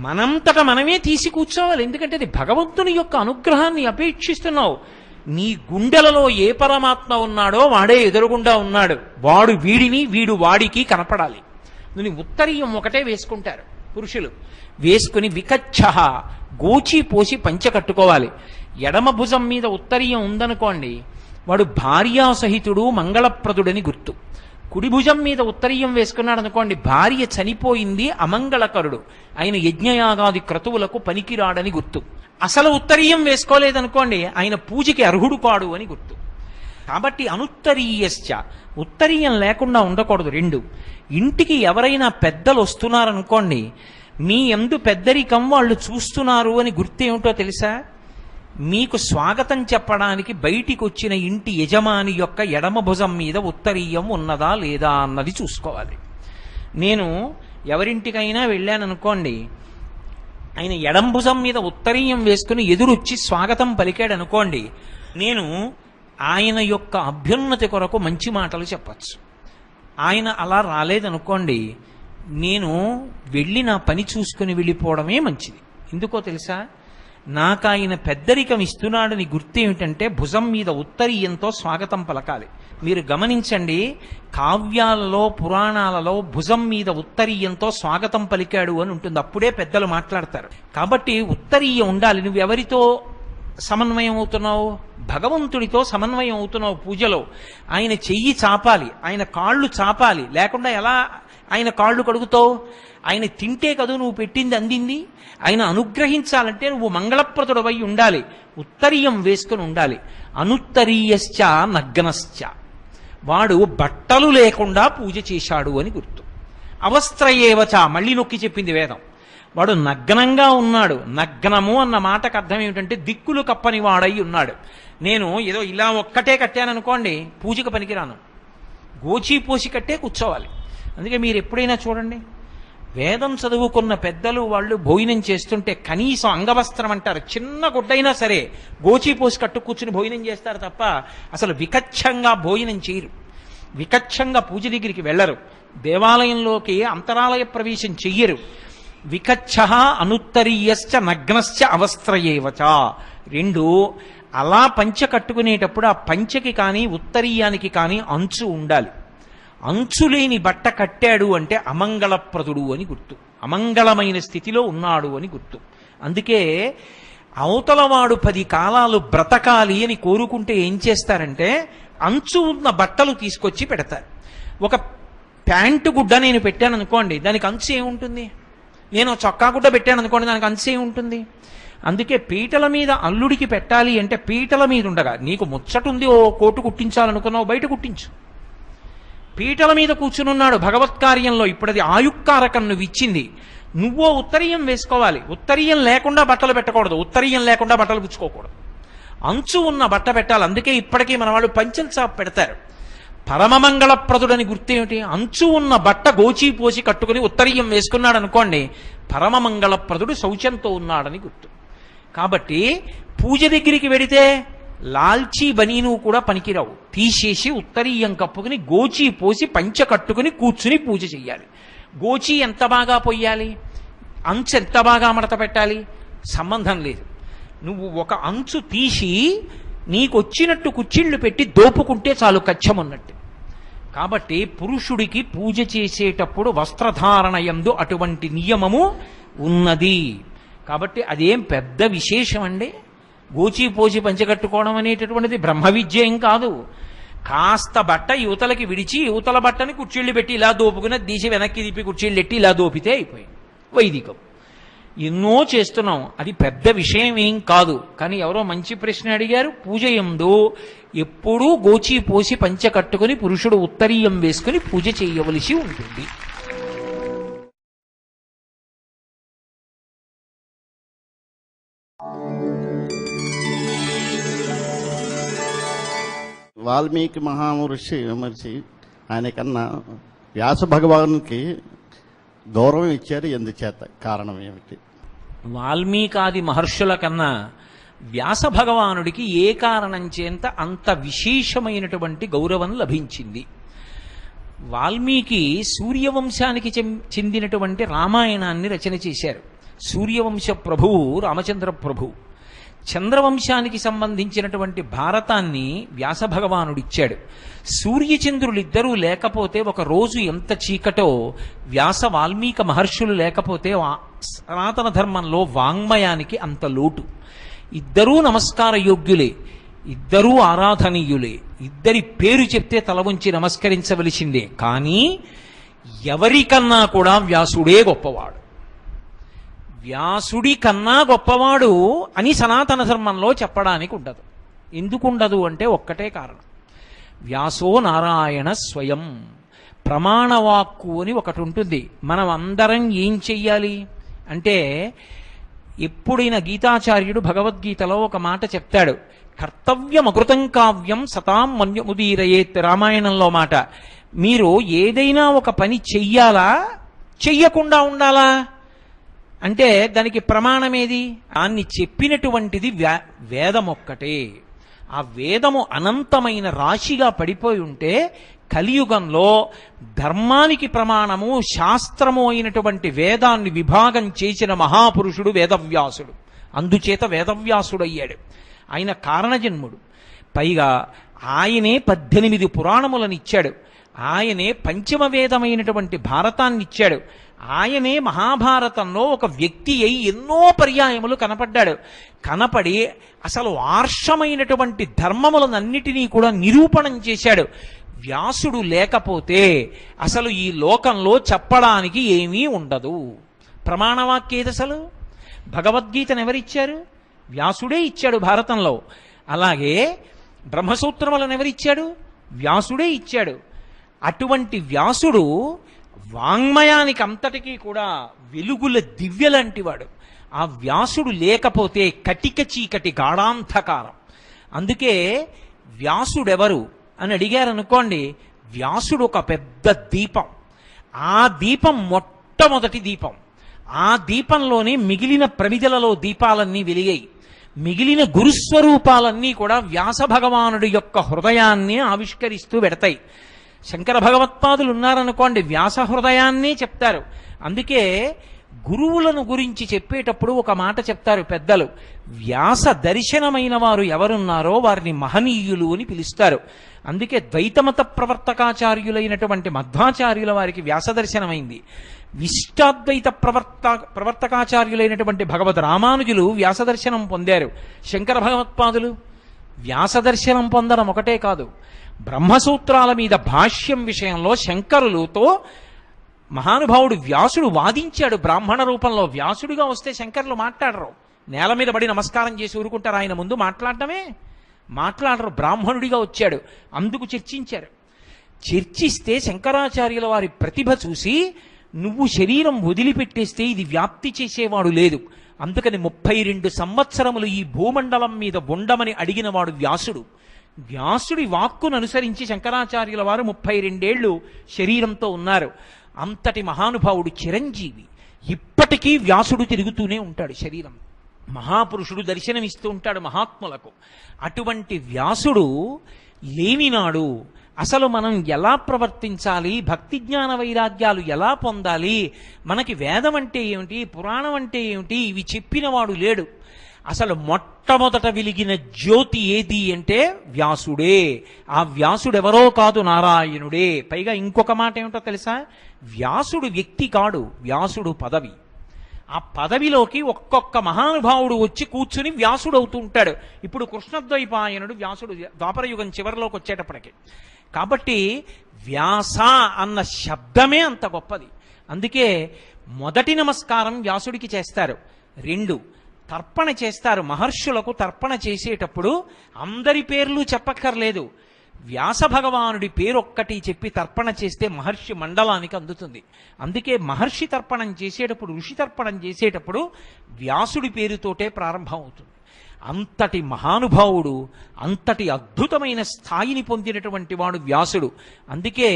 మనంతట మనమే తీసి కూర్చోవాలి. ఎందుకంటే అది భగవంతుని యొక్క అనుగ్రహాన్ని అపేక్షిస్తున్నావు. నీ గుండెలలో ఏ పరమాత్మ ఉన్నాడో వాడే ఎదురుగుండా ఉన్నాడు. వాడు వీడిని, వీడు వాడికి కనపడాలి. నువ్వు ఉత్తరీయం ఒకటే వేసుకుంటారు పురుషులు. వేసుకుని వికచ్చః గోచి పోసి పంచె కట్టుకోవాలి. ఎడమ భుజం మీద ఉత్తరీయం ఉందనుకోండి, వాడు భార్యాసహితుడు మంగళప్రదుడని గుర్తు. కుడి భుజం మీద ఉత్తరీయం వేసుకున్నాడు అనుకోండి, భార్య చనిపోయింది, అమంగళకరుడు, ఆయన యజ్ఞయాగాది క్రతువులకు పనికిరాడని గుర్తు. అసలు ఉత్తరీయం వేసుకోలేదనుకోండి, ఆయన పూజకి అర్హుడు కాడు అని గుర్తు. కాబట్టి అనుత్తరీయశ్చ ఉత్తరీయం లేకుండా ఉండకూడదు. రెండు, ఇంటికి ఎవరైనా పెద్దలు వస్తున్నారనుకోండి, మీ యందు పెద్దరికం వాళ్ళు చూస్తున్నారు అని గుర్తేమిటో తెలుసా? మీకు స్వాగతం చెప్పడానికి బయటికి వచ్చిన ఇంటి యజమాని యొక్క ఎడమ భుజం మీద ఉత్తరీయం ఉన్నదా లేదా అన్నది చూసుకోవాలి. నేను ఎవరింటికైనా వెళ్ళాననుకోండి, ఆయన ఎడం భుజం మీద ఉత్తరీయం వేసుకుని ఎదురొచ్చి స్వాగతం పలికాడు అనుకోండి, నేను ఆయన యొక్క అభ్యున్నతి కొరకు మంచి మాటలు చెప్పచ్చు. ఆయన అలా రాలేదనుకోండి, నేను వెళ్ళి నా పని చూసుకుని వెళ్ళిపోవడమే మంచిది. ఎందుకో తెలుసా? నాకు ఆయన పెద్దరికం ఇస్తున్నాడని గుర్తేమిటంటే భుజం మీద ఉత్తరీయంతో స్వాగతం పలకాలి. మీరు గమనించండి, కావ్యాలలో పురాణాలలో భుజం మీద ఉత్తరీయంతో స్వాగతం పలికాడు అని ఉంటుంది. అప్పుడే పెద్దలు మాట్లాడతారు. కాబట్టి ఉత్తరీయం ఉండాలి. నువ్వు ఎవరితో సమన్వయం అవుతున్నావు? భగవంతుడితో సమన్వయం అవుతున్నావు. పూజలో ఆయన చెయ్యి చాపాలి, ఆయన కాళ్ళు చాపాలి. లేకుండా ఎలా ఆయన కాళ్ళు కడుగుతావు? ఆయన తింటే కదూ నువ్వు పెట్టింది అందింది. ఆయన అనుగ్రహించాలంటే నువ్వు మంగళప్రదుడవై ఉండాలి, ఉత్తరీయం వేసుకుని ఉండాలి. అనుత్తరీయశ్చ నగ్నశ్చ, వాడు బట్టలు లేకుండా పూజ చేశాడు అని గుర్తు. అవస్త్రయేవచ మళ్ళీ నొక్కి చెప్పింది వేదం. వాడు నగ్నంగా ఉన్నాడు. నగ్నము అన్న మాటకు అర్థం ఏమిటంటే దిక్కులు కప్పని వాడై ఉన్నాడు. నేను ఏదో ఇలా ఒక్కటే కట్టాననుకోండి, పూజకు పనికిరాను. గోచీపోసి కట్టే కూర్చోవాలి. అందుకే మీరు ఎప్పుడైనా చూడండి, వేదం చదువుకున్న పెద్దలు వాళ్ళు భోజనం చేస్తుంటే కనీసం అంగవస్త్రం అంటారు, చిన్న గుడ్డైనా సరే గోచీపోసి కట్టు కూర్చుని భోజనం చేస్తారు తప్ప అసలు వికచ్చంగా భోజనం చేయరు. వికచ్చంగా పూజ దగ్గరికి వెళ్ళరు. దేవాలయంలోకి అంతరాలయ ప్రవేశం చెయ్యరు. వికచ్చః అనుత్తరీయశ్చ నగ్నశ్చ అవస్త్రయేవచ. రెండు, అలా పంచె కట్టుకునేటప్పుడు ఆ పంచెకి కానీ ఉత్తరీయానికి కానీ అంచు ఉండాలి. అంచులేని బట్ట కట్టాడు అంటే అమంగళప్రదుడు అని గుర్తు, అమంగళమైన స్థితిలో ఉన్నాడు అని గుర్తు. అందుకే అవతలవాడు 10 కాలాలు బ్రతకాలి అని కోరుకుంటే ఏం చేస్తారంటే అంచు ఉన్న బట్టలు తీసుకొచ్చి పెడతారు. ఒక ప్యాంటు గుడ్డ నేను పెట్టాను అనుకోండి, దానికి అంచు ఏముంటుంది? నేను చొక్కా గుడ్డ పెట్టాను అనుకోండి, దానికి అంచు ఏముంటుంది? అందుకే పీటల మీద అల్లుడికి పెట్టాలి అంటే పీటల మీద ఉండగా, నీకు ముచ్చటుంది ఓ కోటు కుట్టించాలనుకున్నావు బయట కుట్టించు. పీటల మీద కూర్చునున్నాడు భగవత్కార్యంలో, ఇప్పుడు అది ఆయుక్కారకం నువ్వు ఇచ్చింది. నువ్వో ఉత్తరీయం వేసుకోవాలి. ఉత్తరీయం లేకుండా బట్టలు పెట్టకూడదు, ఉత్తరీయం లేకుండా బట్టలు పుచ్చుకోకూడదు. అంచు ఉన్న బట్ట పెట్టాలి. అందుకే ఇప్పటికీ మన వాళ్ళు పంచెల చాప్ పెడతారు. పరమమంగళప్రదుడని గుర్తేమిటి? అంచు ఉన్న బట్ట గోచీ పోసి కట్టుకుని ఉత్తరీయం వేసుకున్నాడు అనుకోండి, పరమమంగళప్రదుడు శౌచంతో ఉన్నాడని గుర్తు. కాబట్టి పూజ దగ్గరికి వెడితే లాల్చీ బనీను కూడా పనికిరావు, తీసేసి ఉత్తరీయం కప్పుకుని గోచీ పోసి పంచ కట్టుకుని కూర్చుని పూజ చెయ్యాలి. గోచీ ఎంత బాగా పొయ్యాలి, అంచు ఎంత బాగా మడత పెట్టాలి, సంబంధం లేదు. నువ్వు ఒక అంచు తీసి నీకొచ్చినట్టు కుచ్చిళ్ళు పెట్టి దోపుకుంటే చాలు, కచ్చమన్నట్టు. కాబట్టి పురుషుడికి పూజ చేసేటప్పుడు వస్త్రధారణ యందు అటువంటి నియమము ఉన్నది. కాబట్టి అదేం పెద్ద విశేషం అండి. గోచి పోచి పంచకట్టుకోవడం అనేటటువంటిది బ్రహ్మ విద్య ఏం కాదు. కాస్త బట్ట యువతలకి విడిచి యువతల బట్టని కుర్చీళ్ళు పెట్టి ఇలా దోపుకుని తీసి వెనక్కి తిప్పి కుర్చీళ్ళు ఎట్టి ఇలా దోపితే అయిపోయింది. వైదికం ఎన్నో చేస్తున్నాం, అది పెద్ద విషయం ఏం కాదు. కానీ ఎవరో మంచి ప్రశ్న అడిగారు. పూజ యందు ఎప్పుడూ గోచి పోసి పంచ కట్టుకుని పురుషుడు ఉత్తరీయం వేసుకుని పూజ చేయవలసి ఉంటుంది. వాల్మీకి మహామహర్షి ఆయన కన్నా వ్యాస భగవానునికి గౌరవం ఇచ్చారు, ఎందుచేత, కారణం ఏమిటి? వాల్మీకాది మహర్షుల కన్నా వ్యాస భగవానుడికి ఏ కారణం చేత అంత విశేషమైనటువంటి గౌరవం లభించింది? వాల్మీకి సూర్యవంశానికి చెందినటువంటి రామాయణాన్ని రచన చేశారు. సూర్యవంశ ప్రభువు రామచంద్ర ప్రభు. చంద్రవంశానికి సంబంధించినటువంటి భారతాన్ని వ్యాస భగవానుడిచ్చాడు. సూర్యచంద్రులిద్దరూ లేకపోతే ఒక రోజు ఎంత చీకటో, వ్యాస వాల్మీక మహర్షులు లేకపోతే సనాతన ధర్మంలో వాంగ్మయానికి అంత లోటు. ఇద్దరూ నమస్కార యోగ్యులే, ఇద్దరూ ఆరాధనీయులే, ఇద్దరి పేరు చెప్తే తల వంచి నమస్కరించవలసిందే. కానీ ఎవరికన్నా కూడా వ్యాసుడే గొప్పవాడు. వ్యాసుడి కన్నా గొప్పవాడు అని సనాతన ధర్మంలో చెప్పడానికి ఉండదు. ఎందుకుండదు అంటే ఒక్కటే కారణం. వ్యాసో నారాయణ స్వయం. ప్రమాణవాక్కు అని ఒకటి ఉంటుంది. మనం అందరం ఏం చెయ్యాలి అంటే, ఎప్పుడైనా గీతాచార్యుడు భగవద్గీతలో ఒక మాట చెప్తాడు, కర్తవ్యమకృతం కావ్యం సతాం మన్యముదీరయేత్. రామాయణంలో మాట. మీరు ఏదైనా ఒక పని చెయ్యాలా, చెయ్యకుండా ఉండాలా అంటే దానికి ప్రమాణమేది? దాన్ని చెప్పినటువంటిది వేదం ఒక్కటే. ఆ వేదము అనంతమైన రాశిగా పడిపోయి ఉంటే కలియుగంలో ధర్మానికి ప్రమాణము శాస్త్రము అయినటువంటి వేదాన్ని విభాగం చేసిన మహాపురుషుడు వేదవ్యాసుడు. అందుచేత వేదవ్యాసుడయ్యాడు. ఆయన కారణజన్ముడు. పైగా ఆయనే 18 పురాణములను ఇచ్చాడు. ఆయనే పంచమ వేదమైనటువంటి భారతాన్ని ఇచ్చాడు. ఆయనే మహాభారతంలో ఒక వ్యక్తి అయి ఎన్నో పర్యాయములు కనపడ్డాడు. కనపడి అసలు ఆర్షమైనటువంటి ధర్మములనన్నిటినీ కూడా నిరూపణం చేశాడు. వ్యాసుడు లేకపోతే అసలు ఈ లోకంలో చెప్పడానికి ఏమీ ఉండదు. ప్రమాణవాక్యేది అసలు? భగవద్గీతను ఎవరిచ్చారు? వ్యాసుడే ఇచ్చాడు భారతంలో. అలాగే బ్రహ్మసూత్రములను ఎవరిచ్చాడు? వ్యాసుడే ఇచ్చాడు. అటువంటి వ్యాసుడు వాంగ్మయానికి అంతటికీ కూడా వెలుగుల దివ్యలాంటివాడు. ఆ వ్యాసుడు లేకపోతే కటిక చీకటి గాఢాంధకారం. అందుకే వ్యాసుడెవరు అని అడిగారనుకోండి, వ్యాసుడు ఒక పెద్ద దీపం. ఆ దీపం మొట్టమొదటి దీపం. ఆ దీపంలోనే మిగిలిన ప్రమిదలలో దీపాలన్నీ వెలిగాయి. మిగిలిన గురుస్వరూపాలన్నీ కూడా వ్యాస భగవానుడి యొక్క హృదయాన్ని ఆవిష్కరిస్తూ పెడతాయి. శంకర భగవత్పాదులు ఉన్నారనుకోండి, వ్యాస హృదయాన్నే చెప్తారు. అందుకే గురువులను గురించి చెప్పేటప్పుడు ఒక మాట చెప్తారు పెద్దలు, వ్యాస దర్శనమైన వారు ఎవరున్నారో వారిని మహనీయులు అని పిలుస్తారు. అందుకే ద్వైతమత ప్రవర్తకాచార్యులైనటువంటి మధ్వాచార్యుల వారికి వ్యాస దర్శనమైంది. విశిష్టాద్వైత ప్రవర్తకాచార్యులైనటువంటి భగవద్ రామానుజులు వ్యాస దర్శనం పొందారు. శంకర భగవత్పాదులు వ్యాస దర్శనం పొందడం ఒకటే కాదు, బ్రహ్మసూత్రాల మీద భాష్యం విషయంలో శంకరులతో మహానుభావుడు వ్యాసుడు వాదించాడు. బ్రాహ్మణ రూపంలో వ్యాసుడిగా వస్తే శంకరులు మాట్లాడరు, నేల మీద పడి నమస్కారం చేసి ఊరుకుంటారు, ఆయన ముందు మాట్లాడటమే. మాట్లాడరు, బ్రాహ్మణుడిగా వచ్చాడు, అందుకు చర్చించారు. చర్చిస్తే శంకరాచార్యుల వారి ప్రతిభ చూసి నువ్వు శరీరం వదిలిపెట్టేస్తే ఇది వ్యాప్తి చేసేవాడు లేదు, అందుకని 32 సంవత్సరములు ఈ భూమండలం మీద ఉండమని అడిగినవాడు వ్యాసుడు. వ్యాసుడి వాక్కును అనుసరించి శంకరాచార్యుల వారు 32 ఏళ్ళు శరీరంతో ఉన్నారు. అంతటి మహానుభావుడు చిరంజీవి. ఇప్పటికీ వ్యాసుడు తిరుగుతూనే ఉంటాడు శరీరం. మహాపురుషుడు దర్శనమిస్తూ ఉంటాడు మహాత్ములకు. అటువంటి వ్యాసుడు లేనినాడు అసలు మనం ఎలా ప్రవర్తించాలి, భక్తి జ్ఞాన వైరాగ్యాలు ఎలా పొందాలి, మనకి వేదం అంటే ఏమిటి, పురాణం అంటే ఏమిటి, ఇవి చెప్పినవాడు లేడు. అసలు మొట్టమొదట వెలిగిన జ్యోతి ఏది అంటే వ్యాసుడే. ఆ వ్యాసుడెవరో కాదు, నారాయణుడే. పైగా ఇంకొక మాట ఏమిటో తెలుసా, వ్యాసుడు వ్యక్తి కాడు, వ్యాసుడు పదవి. ఆ పదవిలోకి ఒక్కొక్క మహానుభావుడు వచ్చి కూర్చుని వ్యాసుడు అవుతూ ఉంటాడు. ఇప్పుడు కృష్ణద్వైపాయనుడు వ్యాసుడు ద్వాపరయుగం చివరిలోకి వచ్చేటప్పటికి. కాబట్టి వ్యాస అన్న శబ్దమే అంత గొప్పది. అందుకే మొదటి నమస్కారం వ్యాసుడికి చేస్తారు. 2 తర్పణ చేస్తారు. మహర్షులకు తర్పణ చేసేటప్పుడు అందరి పేర్లు చెప్పక్కర్లేదు, వ్యాస భగవానుడి పేరొక్కటి చెప్పి తర్పణ చేస్తే మహర్షి మండలానికి అందుతుంది. అందుకే మహర్షి తర్పణం చేసేటప్పుడు, ఋషి తర్పణం చేసేటప్పుడు వ్యాసుడి పేరుతోటే ప్రారంభం అవుతుంది. అంతటి మహానుభావుడు, అంతటి అద్భుతమైన స్థాయిని పొందినటువంటి వాడు వ్యాసుడు. అందుకే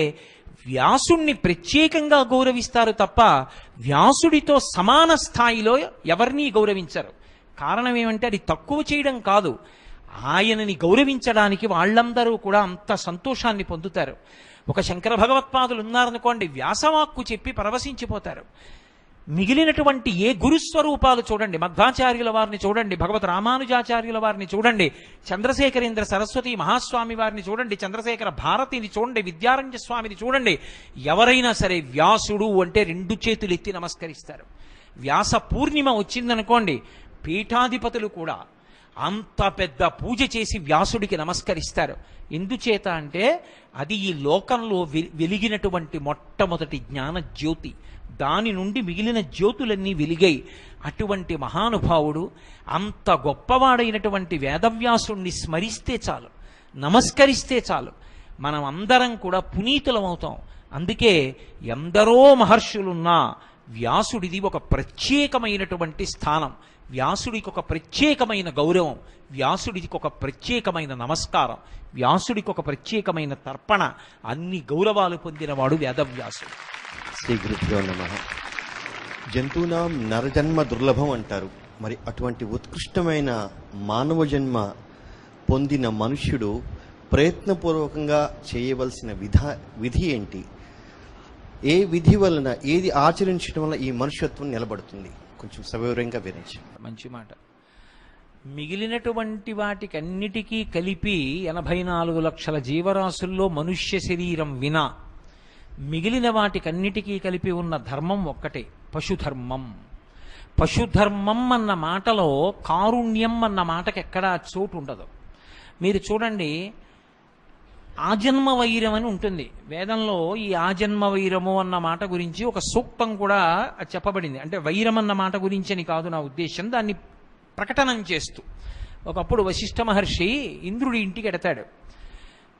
వ్యాసుణ్ణి ప్రత్యేకంగా గౌరవిస్తారు తప్ప వ్యాసుడితో సమాన స్థాయిలో ఎవరినీ గౌరవించరు. కారణం ఏమంటే అది తక్కువ చేయడం కాదు, ఆయనని గౌరవించడానికి వాళ్ళందరూ కూడా అంత సంతోషాన్ని పొందుతారు. ఒక శంకర భగవత్పాదులు ఉన్నారనుకోండి, వ్యాసవాక్కు చెప్పి పరవశించిపోతారు. మిగిలినటువంటి ఏ గురుస్వరూపాలు చూడండి, మధ్వాచార్యుల వారిని చూడండి, భగవత్ రామానుజాచార్యుల వారిని చూడండి, చంద్రశేఖరేంద్ర సరస్వతి మహాస్వామి వారిని చూడండి, చంద్రశేఖర భారతిని చూడండి, విద్యారణ్య స్వామిని చూడండి, ఎవరైనా సరే వ్యాసుడు అంటే 2 చేతులు ఎత్తి నమస్కరిస్తారు. వ్యాస పూర్ణిమ వచ్చిందనుకోండి, పీఠాధిపతులు కూడా అంత పెద్ద పూజ చేసి వ్యాసుడికి నమస్కరిస్తారు. ఎందుచేత అంటే అది ఈ లోకంలో వెలిగినటువంటి మొట్టమొదటి జ్ఞాన జ్యోతి. దాని నుండి మిగిలిన జ్యోతులన్నీ వెలిగాయి. అటువంటి మహానుభావుడు, అంత గొప్పవాడైనటువంటి వేదవ్యాసుణ్ణి స్మరిస్తే చాలు, నమస్కరిస్తే చాలు, మనం అందరం కూడా పునీతులమవుతాం. అందుకే ఎందరో మహర్షులున్నా వ్యాసుడిది ఒక ప్రత్యేకమైనటువంటి స్థానం, వ్యాసుడికి ఒక ప్రత్యేకమైన గౌరవం, వ్యాసుడికి ఒక ప్రత్యేకమైన నమస్కారం, వ్యాసుడికి ఒక ప్రత్యేకమైన తర్పణ, అన్ని గౌరవాలు పొందినవాడు వేదవ్యాసుడు. శ్రీ గురుభ్యో నమః. జంతువునాం నరజన్మ దుర్లభం అంటారు. మరి అటువంటి ఉత్కృష్టమైన మానవ జన్మ పొందిన మనుష్యుడు ప్రయత్నపూర్వకంగా చేయవలసిన విధి ఏంటి? ఏ విధి వలన, ఏది ఆచరించడం వల్ల ఈ మనుష్యత్వం నిలబడుతుంది? కొంచెం సవివరంగా వివరించి. మంచి మాట. మిగిలినటువంటి వాటికన్నిటికీ కలిపి 84 లక్షల జీవరాశుల్లో మనుష్య శరీరం వినా మిగిలిన వాటికన్నిటికీ కలిపి ఉన్న ధర్మం ఒక్కటే, పశుధర్మం. పశుధర్మం అన్న మాటలో కారుణ్యం అన్న మాటకి ఎక్కడా చోటు ఉండదు. మీరు చూడండి, ఆజన్మ వైరం అని ఉంటుంది వేదంలో. ఈ ఆజన్మ వైరము అన్న మాట గురించి ఒక సూక్తం కూడా చెప్పబడింది. అంటే వైరం అన్న మాట గురించి అని కాదు నా ఉద్దేశం, దాన్ని ప్రకటనం చేస్తూ. ఒకప్పుడు వశిష్ఠ మహర్షి ఇంద్రుడి ఇంటికి ఎడతాడు.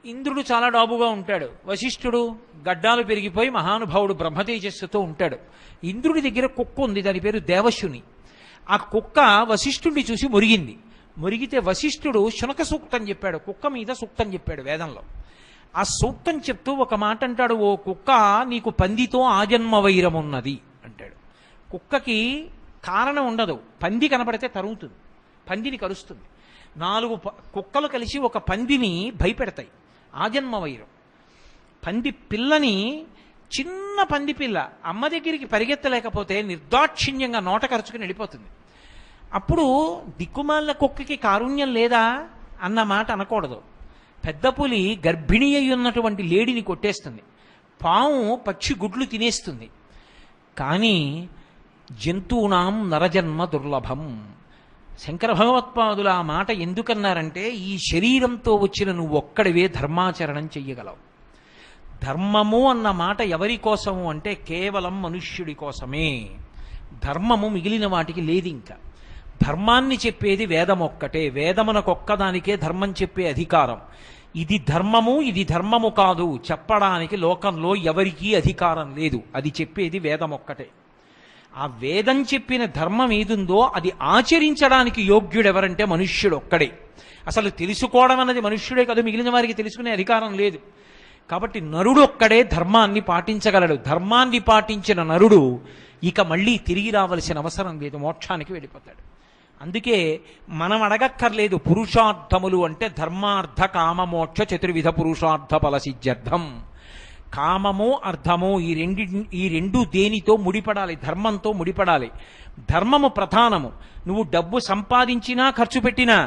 ఇంద్రుడు చాలా డాబుగా ఉంటాడు, వశిష్ఠుడు గడ్డాలు పెరిగిపోయి మహానుభావుడు బ్రహ్మతేజస్సుతో ఉంటాడు. ఇంద్రుడి దగ్గర కుక్క ఉంది, దాని పేరు దేవశుని. ఆ కుక్క వశిష్ఠుడిని చూసి మురిగింది. మురిగితే వశిష్ఠుడు శునక సూక్తం చెప్పాడు, కుక్క మీద సూక్తం చెప్పాడు వేదంలో. ఆ సూక్తం చెప్తూ ఒక మాట అంటాడు, ఓ కుక్క, నీకు పందితో ఆజన్మ వైరం ఉన్నది అంటాడు. కుక్కకి కారణం ఉండదు, పంది కనపడితే తరుగుతుంది, పందిని కరుస్తుంది. 4 కుక్కలు కలిసి ఒక పందిని భయపెడతాయి, ఆజన్మ వైరం. పంది పిల్లని, చిన్న పంది పిల్ల అమ్మ దగ్గరికి పరిగెత్తలేకపోతే నిర్దాక్షిణ్యంగా నోట ఖర్చుకుని వెళ్ళిపోతుంది. అప్పుడు దిక్కుమాల కుక్కకి కారుణ్యం లేదా అన్న మాట అనకూడదు. పెద్ద పులి గర్భిణీ అయి ఉన్నటువంటి లేడిని కొట్టేస్తుంది, పాము పక్షి గుడ్లు తినేస్తుంది. కానీ జంతువునాం నరజన్మ దుర్లభం. శంకర భగవత్పాదులు ఆ మాట ఎందుకన్నారంటే, ఈ శరీరంతో వచ్చిన నువ్వు ఒక్కడివే ధర్మాచరణం చెయ్యగలవు. ధర్మము అన్న మాట ఎవరి కోసము అంటే కేవలం మనుష్యుడి కోసమే. ధర్మము మిగిలిన వాటికి లేదు. ఇంకా ధర్మాన్ని చెప్పేది వేదం ఒక్కటే. వేదమునకొక్కదానికే ధర్మం చెప్పే అధికారం. ఇది ధర్మము, ఇది ధర్మము కాదు చెప్పడానికి లోకంలో ఎవరికీ అధికారం లేదు. అది చెప్పేది వేదం ఒక్కటే. ఆ వేదం చెప్పిన ధర్మం ఏదుందో అది ఆచరించడానికి యోగ్యుడెవరంటే మనుష్యుడు ఒక్కడే. అసలు తెలుసుకోవడం అన్నది మనుష్యుడే కాదు, మిగిలిన వారికి తెలుసుకునే అధికారం లేదు. కాబట్టి నరుడు ఒక్కడే ధర్మాన్ని పాటించగలడు. ధర్మాన్ని పాటించిన నరుడు ఇక మళ్ళీ తిరిగి రావలసిన అవసరం లేదు, మోక్షానికి వెళ్ళిపోతాడు. అందుకే మనం అడగక్కర్లేదు. పురుషార్థములు అంటే ధర్మార్థ కామ మోక్ష చతుర్విధ పురుషార్థ ఫలసిద్ధ్యర్థం. కామము అర్థము ఈ రెండు దేనితో ముడిపడాలి? ధర్మంతో ముడిపడాలి. ధర్మము ప్రధానము. నువ్వు డబ్బు సంపాదించినా ఖర్చు పెట్టినా,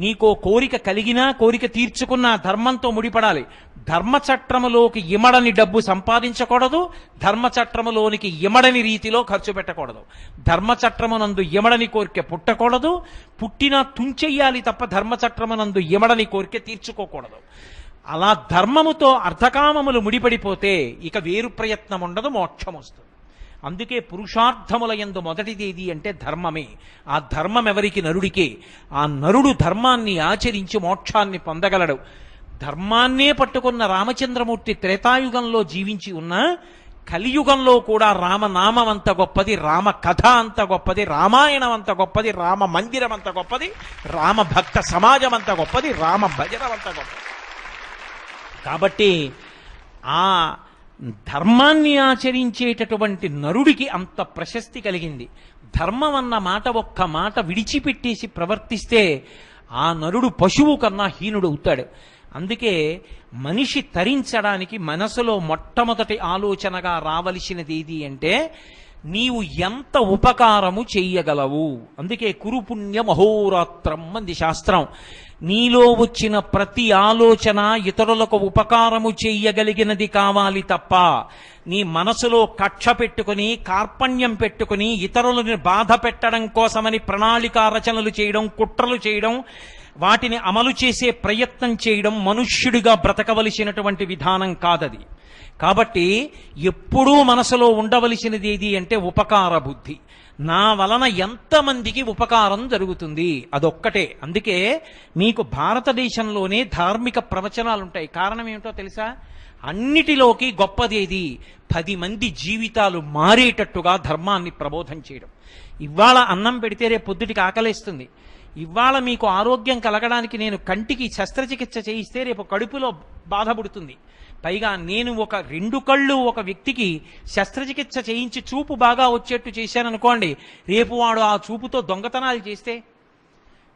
నీకో కోరిక కలిగినా కోరిక తీర్చుకున్నా ధర్మంతో ముడిపడాలి. ధర్మచట్రములోకి ఇమడని డబ్బు సంపాదించకూడదు, ధర్మచట్రములోనికి ఇమడని రీతిలో ఖర్చు పెట్టకూడదు. ధర్మచట్రమునందు ఇమడని కోరిక పుట్టకూడదు, పుట్టినా తుంచెయ్యాలి తప్ప ధర్మచట్రమునందు ఇమడని కోరిక తీర్చుకోకూడదు. అలా ధర్మముతో అర్థకామములు ముడిపడిపోతే ఇక వేరు ప్రయత్నం ఉండదు, మోక్షం వస్తుంది. అందుకే పురుషార్థముల యందు మొదటిది ఏది అంటే ధర్మమే. ఆ ధర్మం ఎవరికి? నరుడికే. ఆ నరుడు ధర్మాన్ని ఆచరించి మోక్షాన్ని పొందగలడు. ధర్మాన్నే పట్టుకున్న రామచంద్రమూర్తి త్రేతాయుగంలో జీవించి ఉన్న కలియుగంలో కూడా రామనామం అంత గొప్పది, రామ కథ అంత గొప్పది, రామాయణం అంత గొప్పది, రామ మందిరం అంత గొప్పది, రామ భక్త సమాజం అంత గొప్పది, రామ భజనం అంత గొప్పది. కాబట్టి ఆ ధర్మాన్ని ఆచరించేటటువంటి నరుడికి అంత ప్రశస్తి కలిగింది. ధర్మం అన్న మాట ఒక్క మాట విడిచిపెట్టేసి ప్రవర్తిస్తే ఆ నరుడు పశువు కన్నా హీనుడు అవుతాడు. అందుకే మనిషి తరించడానికి మనసులో మొట్టమొదటి ఆలోచనగా రావలసినది ఏది అంటే నీవు ఎంత ఉపకారము చెయ్యగలవు. అందుకే కురుపుణ్య మహోరాత్రం అంది శాస్త్రం. నీలో వచ్చిన ప్రతి ఆలోచన ఇతరులకు ఉపకారము చెయ్యగలిగినది కావాలి తప్ప నీ మనసులో కక్ష పెట్టుకుని కార్పణ్యం పెట్టుకుని ఇతరులను బాధ పెట్టడం కోసమని ప్రణాళికా రచనలు చేయడం, కుట్రలు చేయడం, వాటిని అమలు చేసే ప్రయత్నం చేయడం మనుష్యుడిగా బ్రతకవలసినటువంటి విధానం కాదది. కాబట్టి ఎప్పుడూ మనసులో ఉండవలసినది ఏది అంటే ఉపకార బుద్ధి. నా వలన ఎంతమందికి ఉపకారం జరుగుతుంది అదొక్కటే. అందుకే మీకు భారతదేశంలోనే ధార్మిక ప్రవచనాలు ఉంటాయి. కారణం ఏమిటో తెలుసా? అన్నిటిలోకి గొప్పదేది 10 మంది జీవితాలు మారేటట్టుగా ధర్మాన్ని ప్రబోధం చేయడం. ఇవాళ అన్నం పెడితే రేపు పొద్దుటికి ఆకలేస్తుంది. ఇవాళ మీకు ఆరోగ్యం కలగడానికి నేను కంటికి శస్త్రచికిత్స చేయిస్తే రేపు కడుపులో బాధపడుతుంది. పైగా నేను 2 కళ్ళు ఒక వ్యక్తికి శస్త్రచికిత్స చేయించి చూపు బాగా వచ్చేట్టు చేశాననుకోండి, రేపు వాడు ఆ చూపుతో దొంగతనాలు చేస్తే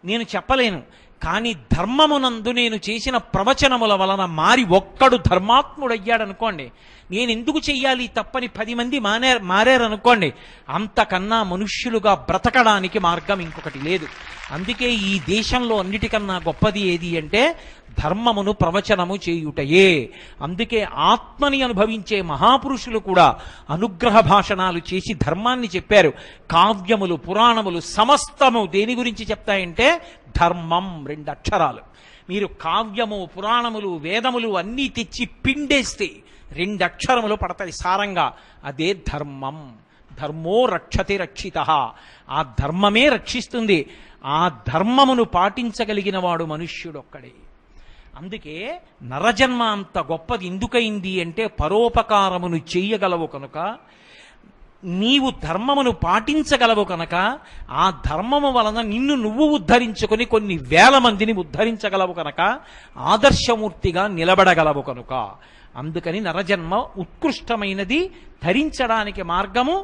నేను చెప్పలేను. కానీ ధర్మమునందు నేను చేసిన ప్రవచనముల వలన మారి ఒక్కడు ధర్మాత్ముడయ్యాడనుకోండి, నేను ఎందుకు చెయ్యాలి తప్పని 10 మంది మారారనుకోండి, అంతకన్నా మనుష్యులుగా బ్రతకడానికి మార్గం ఇంకొకటి లేదు. అందుకే ఈ దేశంలో అన్నిటికన్నా గొప్పది ఏది అంటే ధర్మమును ప్రవచనము చేయుటయే. అందుకే ఆత్మని అనుభవించే మహాపురుషులు కూడా అనుగ్రహ భాషణాలు చేసి ధర్మాన్ని చెప్పారు. కావ్యములు, పురాణములు సమస్తము దేని గురించి చెప్తాయంటే ధర్మం. 2 అక్షరాలు. మీరు కావ్యము, పురాణములు, వేదములు అన్నీ తెచ్చి పిండేస్తే 2 అక్షరములు పడతాయి సారంగా. అదే ధర్మం. ధర్మో రక్షతి రక్షితః. ఆ ధర్మమే రక్షిస్తుంది. ఆ ధర్మమును పాటించగలిగిన వాడు మనుష్యుడొక్కడే. అందుకే నరజన్మ అంత గొప్పది ఎందుకైంది అంటే పరోపకారమును చెయ్యగలవు కనుక, నీవు ధర్మమును పాటించగలవు కనుక, ఆ ధర్మము వలన నిన్ను నువ్వు ఉద్ధరించుకొని కొన్ని వేల మందిని ఉద్ధరించగలవు కనుక, ఆదర్శమూర్తిగా నిలబడగలవు కనుక. అందుకని నరజన్మ ఉత్కృష్టమైనది. ధరించడానికి మార్గము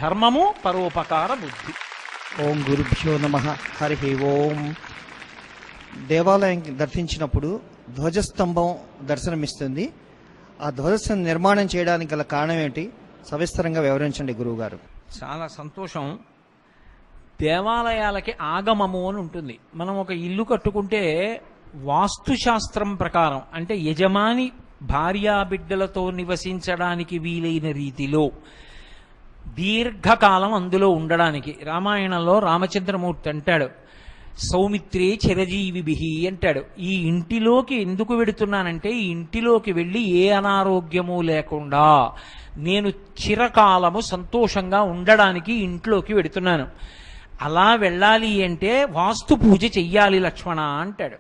ధర్మము, పరోపకార బుద్ధి. ఓం గురుభ్యో నమః. హరి ఓం. దేవాలయం దర్శించినప్పుడు ధ్వజస్తంభం దర్శనమిస్తుంది. ఆ ధ్వజస్తంభం నిర్మాణం చేయడానికి గల కారణం ఏంటి? సవిస్తరంగా వివరించండి గురువుగారు. చాలా సంతోషం. దేవాలయాలకి ఆగమము అని ఉంటుంది. మనం ఒక ఇల్లు కట్టుకుంటే వాస్తుశాస్త్రం ప్రకారం, అంటే యజమాని భార్యాబిడ్డలతో నివసించడానికి వీలైన రీతిలో దీర్ఘకాలం అందులో ఉండడానికి, రామాయణంలో రామచంద్రమూర్తి అంటాడు సౌమిత్రే చిరజీవిభిః అంటాడు. ఈ ఇంటిలోకి ఎందుకు వెడుతున్నానంటే ఈ ఇంటిలోకి వెళ్ళి ఏ అనారోగ్యము లేకుండా నేను చిరకాలము సంతోషంగా ఉండడానికి ఇంట్లోకి వెడుతున్నాను. అలా వెళ్ళాలి అంటే వాస్తు పూజ చెయ్యాలి లక్ష్మణ అంటాడు.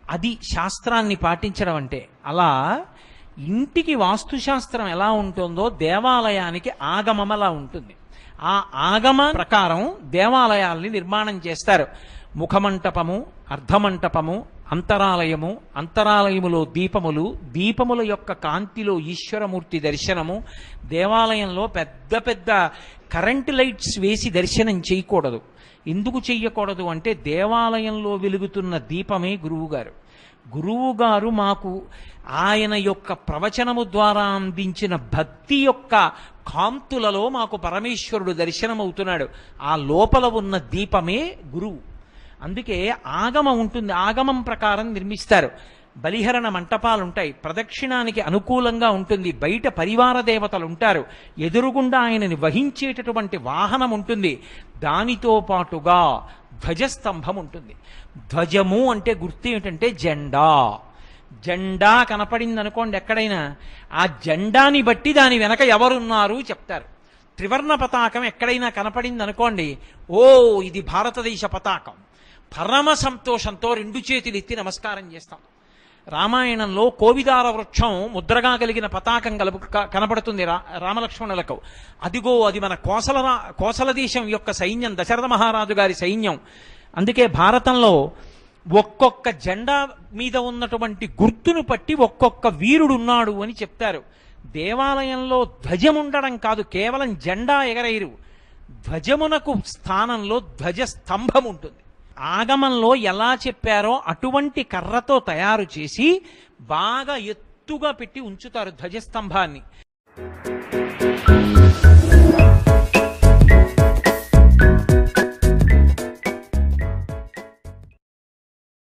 అది శాస్త్రాన్ని పాటించడం అంటే. అలా ఇంటికి వాస్తుశాస్త్రం ఎలా ఉంటుందో దేవాలయానికి ఆగమం అలా ఉంటుంది. ఆ ఆగమ ప్రకారం దేవాలయాల్ని నిర్మాణం చేస్తారు. ముఖమంటపము, అర్ధమంటపము, అంతరాలయము, అంతరాలయములో దీపములు, దీపముల యొక్క కాంతిలో ఈశ్వరమూర్తి దర్శనము. దేవాలయంలో పెద్ద పెద్ద కరెంట్ లైట్స్ వేసి దర్శనం చేయకూడదు. ఎందుకు చెయ్యకూడదు అంటే దేవాలయంలో వెలుగుతున్న దీపమే గురువుగారు. గురువుగారు మాకు ఆయన యొక్క ప్రవచనము ద్వారా అందించిన భక్తి యొక్క కాంతులలో మాకు పరమేశ్వరుడు దర్శనమవుతున్నాడు. ఆ లోపల ఉన్న దీపమే గురువు. అందుకే ఆగమం ఉంటుంది. ఆగమం ప్రకారం నిర్మిస్తారు. బలిహరణ మంటపాలు ఉంటాయి. ప్రదక్షిణానికి అనుకూలంగా ఉంటుంది. బయట పరివార దేవతలు ఉంటారు. ఎదురుగుండా ఆయనని వహించేటటువంటి వాహనం ఉంటుంది. దానితో పాటుగా ధ్వజస్తంభం ఉంటుంది. ధ్వజము అంటే గుర్తు ఏమిటంటే జెండా. జెండా కనపడింది అనుకోండి ఎక్కడైనా, ఆ జెండాని బట్టి దాని వెనక ఎవరున్నారు చెప్తారు. త్రివర్ణ పతాకం ఎక్కడైనా కనపడింది అనుకోండి, ఓ ఇది భారతదేశ పతాకం. పరమ సంతోషంతో రెండు చేతులు ఎత్తి నమస్కారం చేస్తాం. రామాయణంలో కోవిదార వృక్షం ముద్రగా కలిగిన పతాకం కనపడుతుంది రామలక్ష్మణులకు. అదిగో అది మన కోసల దేశం యొక్క సైన్యం, దశరథ మహారాజు గారి సైన్యం. అందుకే భారతంలో ఒక్కొక్క జెండా మీద ఉన్నటువంటి గుర్తును పట్టి ఒక్కొక్క వీరుడు ఉన్నాడు అని చెప్తారు. దేవాలయంలో ధ్వజం ఉండడం కాదు, కేవలం జెండా ఎగరైరు. ధ్వజమునకు స్థానంలో ధ్వజస్తంభం ఉంటుంది. ఆగమంలో ఎలా చెప్పారో అటువంటి కర్రతో తయారు చేసి బాగా ఎత్తుగా పెట్టి ఉంచుతారు ధ్వజస్తంభాన్ని.